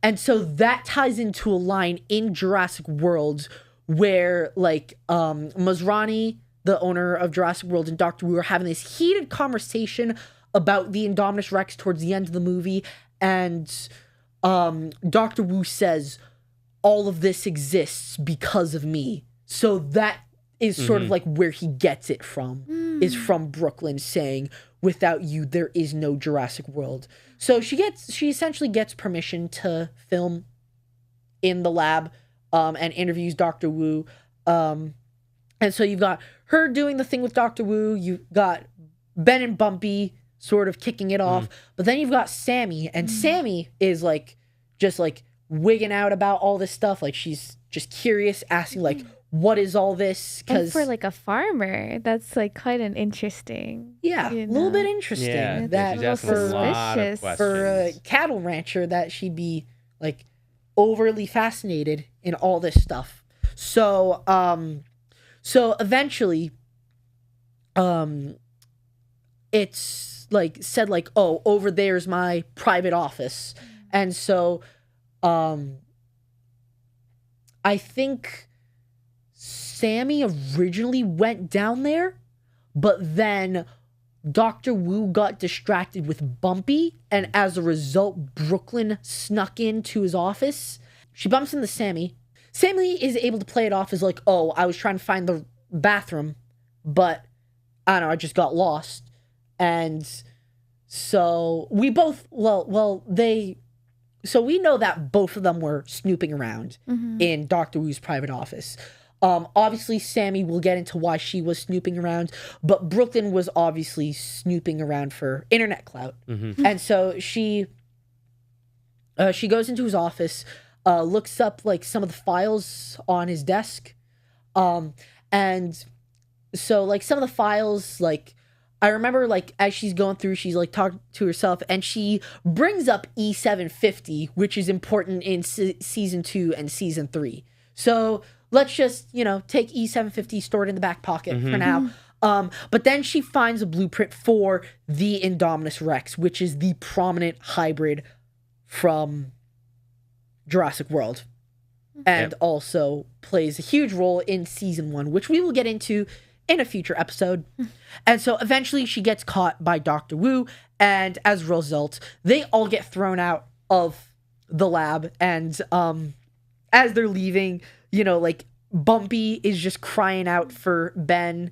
And so that ties into a line in Jurassic World where like Masrani, the owner of Jurassic World, and Dr. Wu are having this heated conversation about the Indominus Rex towards the end of the movie. And Dr. Wu says, all of this exists because of me. So that is sort of like where he gets it from, is from Brooklyn saying, without you, there is no Jurassic World. So she essentially gets permission to film in the lab and interviews Dr. Wu. And so you've got her doing the thing with Dr. Wu. You've got Ben and Bumpy sort of kicking it off. But then you've got Sammy. And Sammy is like, just like wigging out about all this stuff. Like she's just curious, asking like, what is all this? And for like a farmer, that's like quite an interesting. Yeah, a little bit interesting. Yeah, that she's asking a lot of questions. For a cattle rancher, that she'd be like overly fascinated in all this stuff. So, so eventually, it's like said like, oh, over there's my private office, and so, I think Sammy originally went down there, but then Dr. Wu got distracted with Bumpy, and as a result, Brooklyn snuck into his office. She bumps into Sammy. Sammy is able to play it off as like, oh, I was trying to find the bathroom, but I don't know, I just got lost. And so we both, so we know that both of them were snooping around in Dr. Wu's private office. Obviously, Sammy will get into why she was snooping around, but Brooklyn was obviously snooping around for internet clout. And so she goes into his office, looks up like some of the files on his desk. And so like some of the files, like I remember like as she's going through, she's like talking to herself and she brings up E750, which is important in season 2 and season 3. So let's just, take E750, store it in the back pocket for now. But then she finds a blueprint for the Indominus Rex, which is the prominent hybrid from Jurassic World. And also plays a huge role in season 1, which we will get into in a future episode. And so eventually she gets caught by Dr. Wu. And as a result, they all get thrown out of the lab. And as they're leaving, like Bumpy is just crying out for Ben,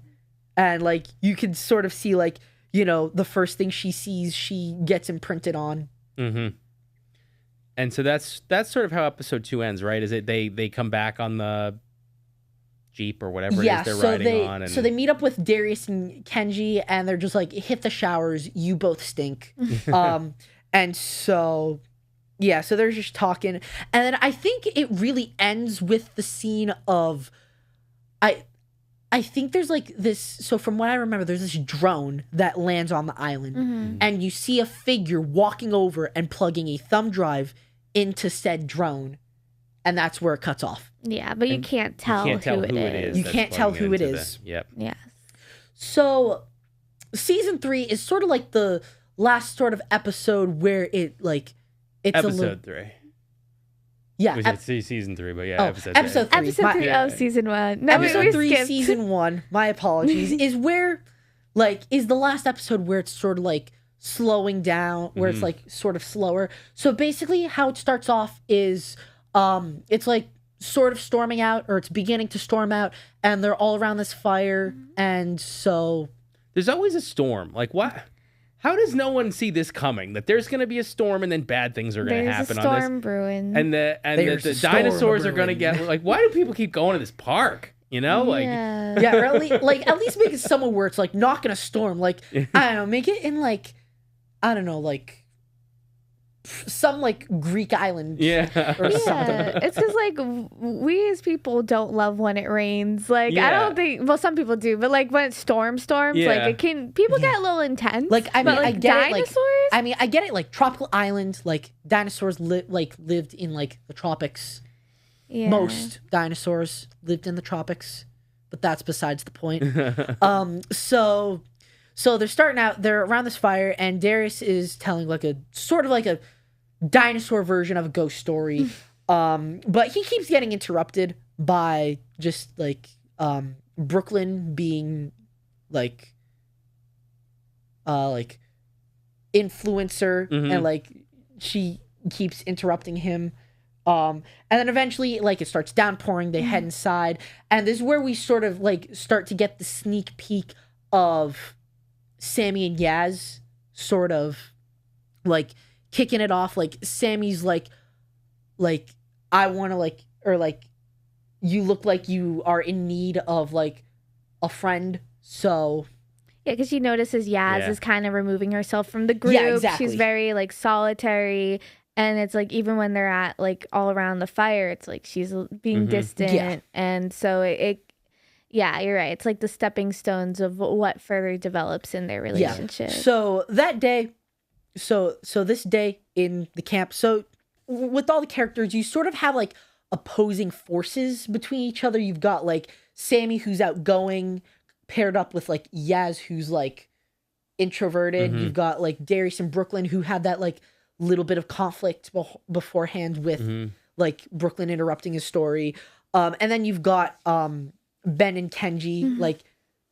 and like you can sort of see like, you know, the first thing she sees, she gets imprinted on. Mm-hmm. And so that's sort of how episode 2 ends, right? Is it they come back on the Jeep or whatever it is they're riding on? And... So they meet up with Darius and Kenji, and they're just like, hit the showers, you both stink. And so, yeah, so they're just talking. And then I think it really ends with the scene of, I think there's like this, so from what I remember, there's this drone that lands on the island, and you see a figure walking over and plugging a thumb drive into said drone, and that's where it cuts off. Yeah, but you can't tell who it is. You can't tell who it is. Yep. Yes. So season 3 is sort of like the last sort of episode where it like it's episode 3. Yeah, we said season 3, but yeah, episode 3. Episode 3 of season 1. No, episode 3, season 1. My apologies. Is where, like, is the last episode where it's sort of like slowing down, where it's like sort of slower. So basically, how it starts off is, it's like sort of storming out, or it's beginning to storm out, and they're all around this fire, and so there's always a storm. Like what? How does no one see this coming? That there's going to be a storm and then bad things are going to happen on this. There's a storm brewing. And the dinosaurs are going to get like, why do people keep going to this park? You know, like yeah, or at least make it somewhere where it's like not going to storm. Like I don't know, make it in like I don't know, like some like Greek island, or something. It's because like we as people don't love when it rains. Like I don't think, well, some people do, but like when it storms, like it can, people get a little intense. Like I mean, but, like, I get dinosaurs? it. Like I get it. Like tropical island, like dinosaurs lived in like the tropics. Yeah. Most dinosaurs lived in the tropics, but that's besides the point. So they're starting out. They're around this fire, and Darius is telling like a sort of like a dinosaur version of a ghost story. But he keeps getting interrupted by just like Brooklyn being like influencer, and like she keeps interrupting him. And then eventually like it starts downpouring, they head inside, and this is where we sort of like start to get the sneak peek of Sammy and Yaz sort of like kicking it off. Like Sammy's like I want to like, or like you look like you are in need of like a friend. So yeah, because she notices Yaz is kind of removing herself from the group. Yeah, exactly. She's very like solitary, and it's like even when they're at like all around the fire, it's like she's being distant, and so it yeah, you're right. It's like the stepping stones of what further develops in their relationship. Yeah. So that day, so this day in the camp, so with all the characters, you sort of have like opposing forces between each other. You've got like Sammy, who's outgoing, paired up with like Yaz, who's like introverted. You've got like Darius and Brooklyn, who have that like little bit of conflict beforehand with like Brooklyn interrupting his story. And then you've got Ben and Kenji, like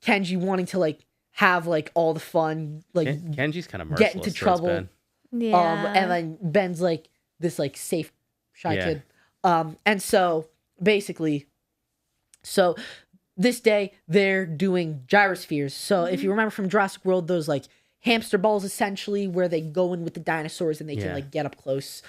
Kenji wanting to like have like all the fun, like Kenji's kind of merciless, get into trouble. Yeah. And then Ben's like this like safe shy kid. And so basically, so this day they're doing gyrospheres. So if you remember from Jurassic World, those like hamster balls essentially where they go in with the dinosaurs and they can like get up close.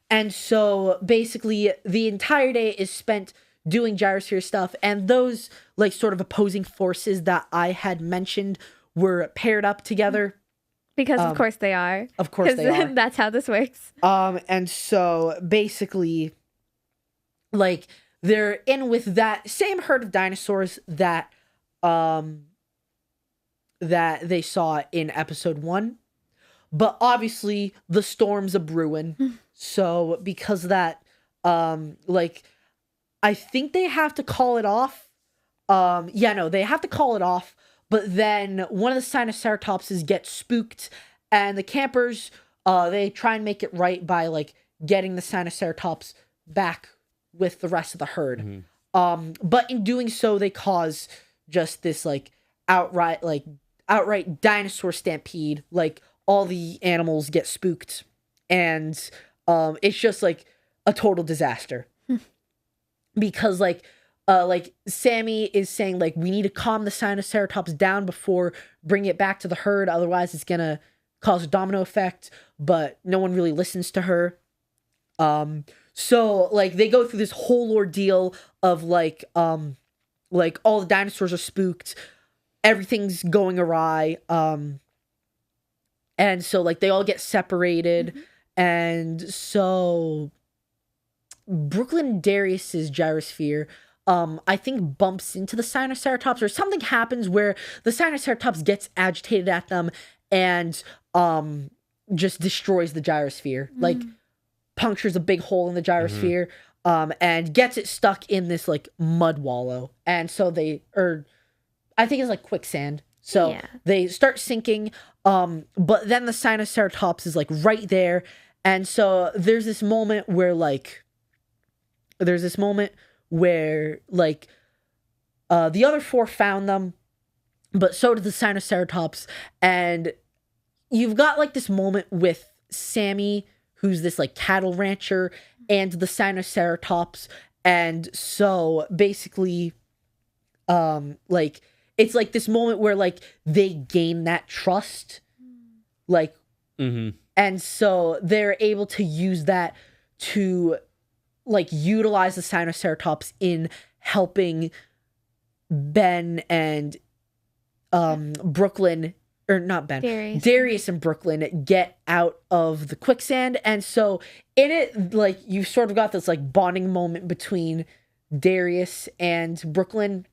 And so basically the entire day is spent doing gyrosphere stuff, and those like sort of opposing forces that I had mentioned were paired up together. Because of course they are. Of course they are. That's how this works. And so basically like they're in with that same herd of dinosaurs that that they saw in episode 1. But obviously the storm's a brewing. So because of that, like I think they have to call it off. They have to call it off. But then one of the Sinoceratopses gets spooked, and the campers, they try and make it right by like getting the Sinoceratops back with the rest of the herd. But in doing so, they cause just this like outright dinosaur stampede. Like all the animals get spooked, and it's just like a total disaster. Because like like Sammy is saying like we need to calm the Sinoceratops down before bringing it back to the herd, otherwise it's gonna cause a domino effect. But no one really listens to her. So like they go through this whole ordeal of like all the dinosaurs are spooked, everything's going awry, and so like they all get separated, and so Brooklyn Darius's gyrosphere I think bumps into the Sinoceratops, or something happens where the Sinoceratops gets agitated at them and just destroys the gyrosphere. Like punctures a big hole in the gyrosphere and gets it stuck in this like mud wallow. And so I think it's like quicksand. So they start sinking. But then the Sinoceratops is like right there. And so there's this moment where the other four found them, but so did the Sinoceratops. And you've got like this moment with Sammy, who's this like cattle rancher, and the Sinoceratops. And so basically, it's like this moment where like they gain that trust, like, and so they're able to use that to like utilize the Sinoceratops in helping Ben and Brooklyn, or not Ben, Darius and Brooklyn get out of the quicksand. And so in it, like, you've sort of got this like bonding moment between Darius and Brooklyn.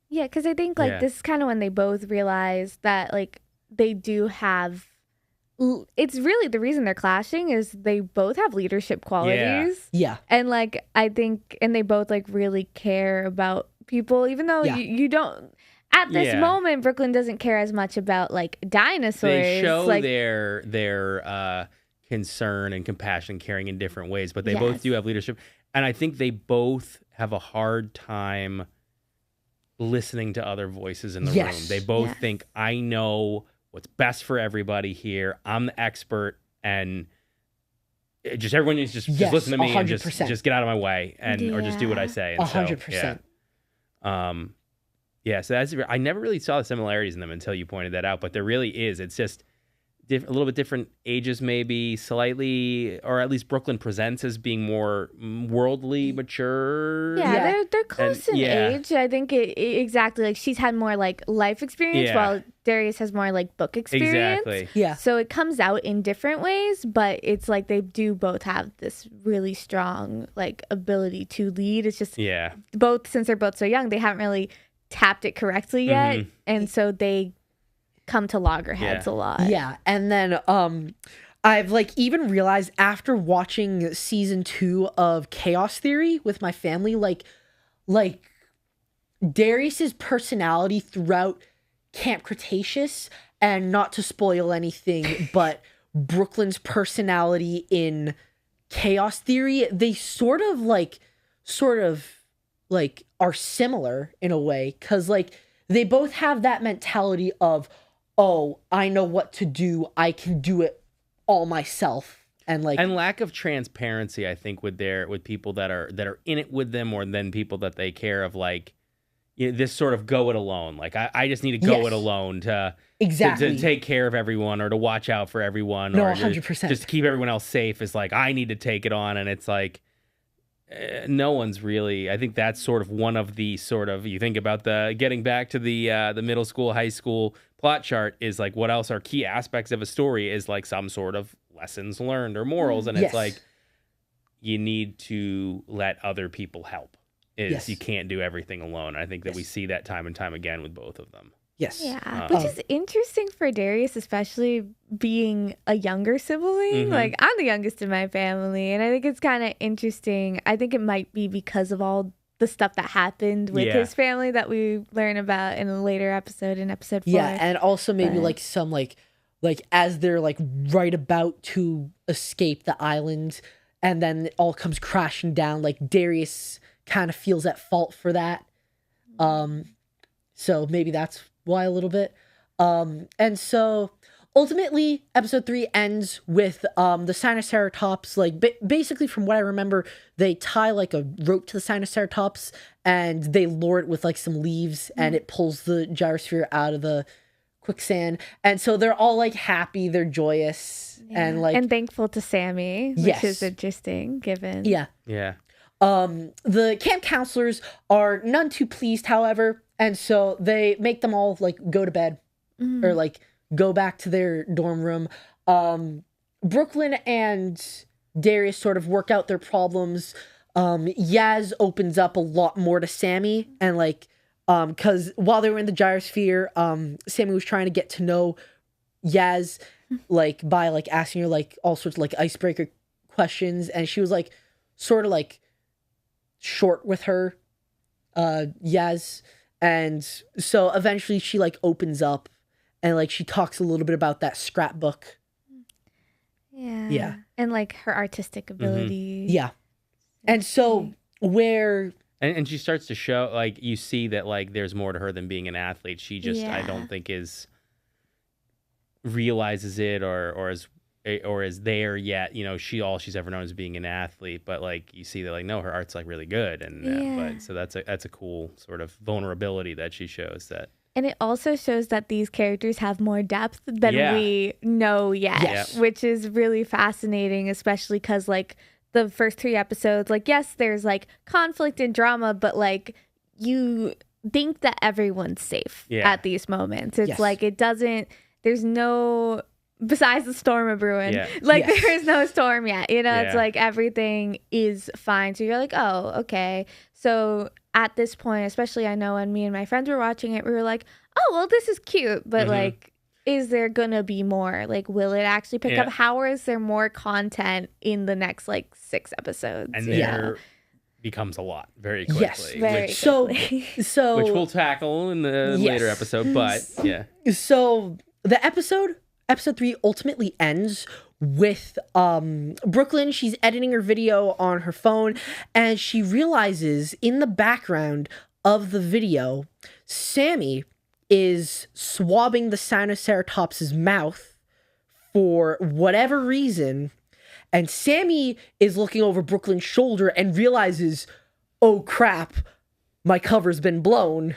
Yeah, because I think like this is kind of when they both realize that like they do have, it's really the reason they're clashing is they both have leadership qualities. Yeah. And like I think, and they both like really care about people, even though you don't. At this moment, Brooklyn doesn't care as much about like dinosaurs. They show like, their concern and compassion, caring in different ways, but they both do have leadership, and I think they both have a hard time listening to other voices in the room. They both think, I know what's best for everybody here. I'm the expert, and just everyone needs to just listen to me 100%. And just get out of my way, and or just do what I say. 100%. So that's, I never really saw the similarities in them until you pointed that out, but there really is. It's just a little bit different ages, maybe slightly, or at least Brooklyn presents as being more worldly, mature. They're close in age. I think exactly, like she's had more like life experience, while Darius has more like book experience. Exactly. Yeah. So it comes out in different ways, but it's like they do both have this really strong like ability to lead. It's just both, since they're both so young, they haven't really tapped it correctly yet, and so they come to loggerheads a lot. And then I've like even realized after watching season 2 of Chaos Theory with my family, like Darius's personality throughout Camp Cretaceous, and not to spoil anything, but Brooklyn's personality in Chaos Theory, they sort of are similar in a way, because like they both have that mentality of, oh, I know what to do, I can do it all myself, and lack of transparency, I think, with people that are in it with them, or then people that they care of, like, you know, this sort of go it alone. Like I just need to go it alone to take care of everyone, or to watch out for everyone, or 100%. Just to keep everyone else safe. Is like, I need to take it on, and it's like, no one's really. I think that's sort of one of the sort of, you think about the getting back to the middle school, high school plot chart, is like, what else are key aspects of a story is like some sort of lessons learned or morals, and it's like, you need to let other people help. You can't do everything alone. I think that we see that time and time again with both of them. Which is interesting for Darius, especially being a younger sibling. Like, I'm the youngest in my family, and I think it's kind of interesting. I think it might be because of all the stuff that happened with his family that we learn about in a later episode, in episode 4. And also maybe like some like as they're like right about to escape the island, and then it all comes crashing down, like Darius kind of feels at fault for that. So maybe that's why a little bit. And so ultimately, episode 3 ends with the Sinoceratops, like basically from what I remember, they tie like a rope to the Sinoceratops and they lure it with like some leaves and it pulls the gyrosphere out of the quicksand. And so they're all like happy, they're joyous and like and thankful to Sammy, which is interesting given. Yeah. The camp counselors are none too pleased, however, and so they make them all like go to bed or like go back to their dorm room. Brooklyn and Darius sort of work out their problems. Yaz opens up a lot more to Sammy and like because while they were in the gyrosphere, Sammy was trying to get to know Yaz like by like asking her like all sorts of like icebreaker questions, and she was like sort of like short with her, Yaz, and so eventually she like opens up and like she talks a little bit about that scrapbook. Yeah. And like her artistic ability. Yeah. And so where and she starts to show like you see that like there's more to her than being an athlete. She just I don't think realizes it or is there yet. You know, she's ever known is being an athlete, but like you see that like no, her art's like really good, and but so that's a cool sort of vulnerability that she shows that. And it also shows that these characters have more depth than we know yet, which is really fascinating, especially because like the first 3 episodes, like yes, there's like conflict and drama, but like you think that everyone's safe at these moments. It's like there's no. Besides the storm of Bruin, there is no storm yet. You know, it's like everything is fine. So you're like, oh, okay. So at this point, especially I know when me and my friends were watching it, we were like, oh, well, this is cute. But like, is there going to be more? Like, will it actually pick up? How is there more content in the next like 6 episodes? And there becomes a lot very quickly. Yes, very quickly. So which we'll tackle in the later episode. But So the episode 3 ultimately ends with Brooklyn. She's editing her video on her phone and she realizes in the background of the video, Sammy is swabbing the Sinoceratops's mouth for whatever reason. And Sammy is looking over Brooklyn's shoulder and realizes, oh crap, my cover's been blown.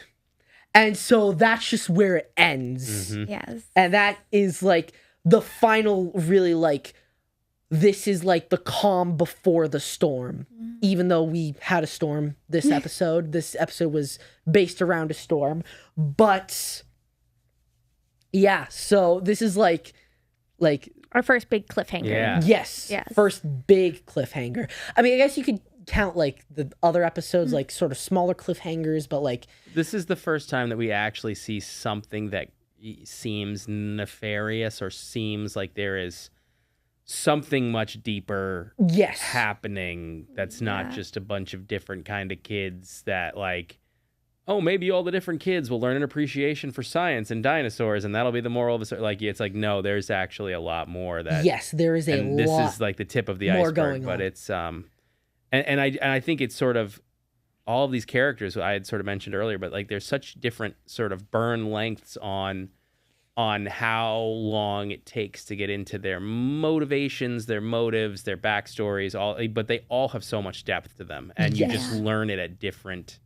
And so that's just where it ends. Yes. And that is like the final really like, this is like the calm before the storm. Even though we had a storm this episode. This episode was based around a storm. But yeah, so this is like our first big cliffhanger. Yes. First big cliffhanger. I mean, I guess you could count like the other episodes like sort of smaller cliffhangers, but like this is the first time that we actually see something that seems nefarious or seems like there is something much deeper happening that's not just a bunch of different kind of kids that like, oh, maybe all the different kids will learn an appreciation for science and dinosaurs and that'll be the moral of the story. Like it's like no, there's actually a lot more that there is a lot. This is like the tip of the iceberg, but it's And I think it's sort of all of these characters I had sort of mentioned earlier, but like there's such different sort of burn lengths on how long it takes to get into their motivations, their motives, their backstories, but they all have so much depth to them, and you just learn it at different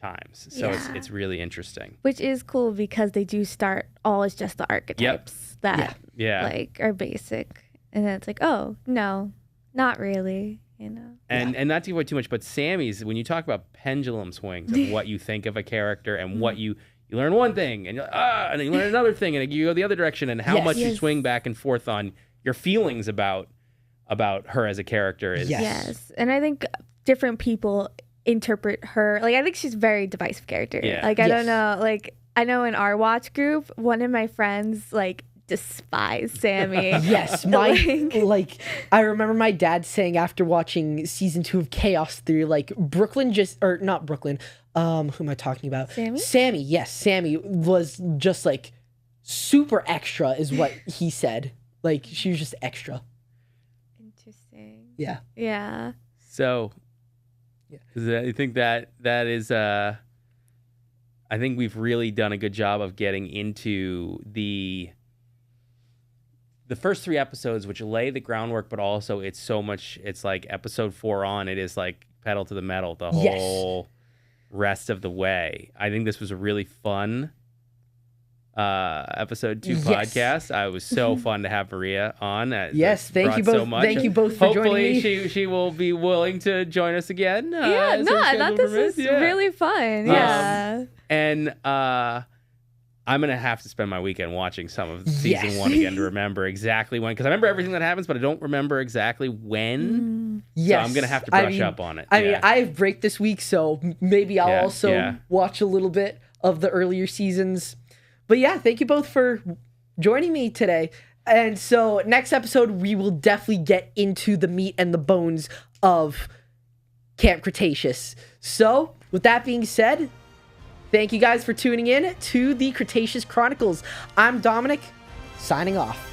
times. So it's really interesting. Which is cool because they do start all as just the archetypes that like are basic, and then it's like, oh no, not really. You know, and not to give away too much, but Sammy's, when you talk about pendulum swings of what you think of a character and what you learn one thing and you're like, and then you learn another thing and you go the other direction, and how much you swing back and forth on your feelings about her as a character is and I think different people interpret her like I think she's a very divisive character. Like I don't know, like I know in our watch group, one of my friends like despise Sammy. Like I remember my dad saying after watching season 2 of Chaos Theory, like Brooklyn not Brooklyn, who am I talking about? Sammy, yes, Sammy was just like super extra is what he said. Like she was just extra. Interesting. Yeah. So I think that is I think we've really done a good job of getting into the the first 3 episodes, which lay the groundwork, but also it's like episode 4 on, it is like pedal to the metal the whole rest of the way. I think this was a really fun episode 2 podcast. I was so fun to have Maria on. Yes, thank you both. So much. Thank you both for joining me. Hopefully she will be willing to join us again. I thought this was really fun. Yeah. And I'm going to have to spend my weekend watching some of season 1 again to remember exactly when, because I remember everything that happens, but I don't remember exactly when. So I'm going to have to brush up on it. I mean, I have break this week, so maybe I'll also watch a little bit of the earlier seasons. But yeah, thank you both for joining me today. And so next episode, we will definitely get into the meat and the bones of Camp Cretaceous. So with that being said, thank you guys for tuning in to the Cretaceous Chronicles. I'm Dominic, signing off.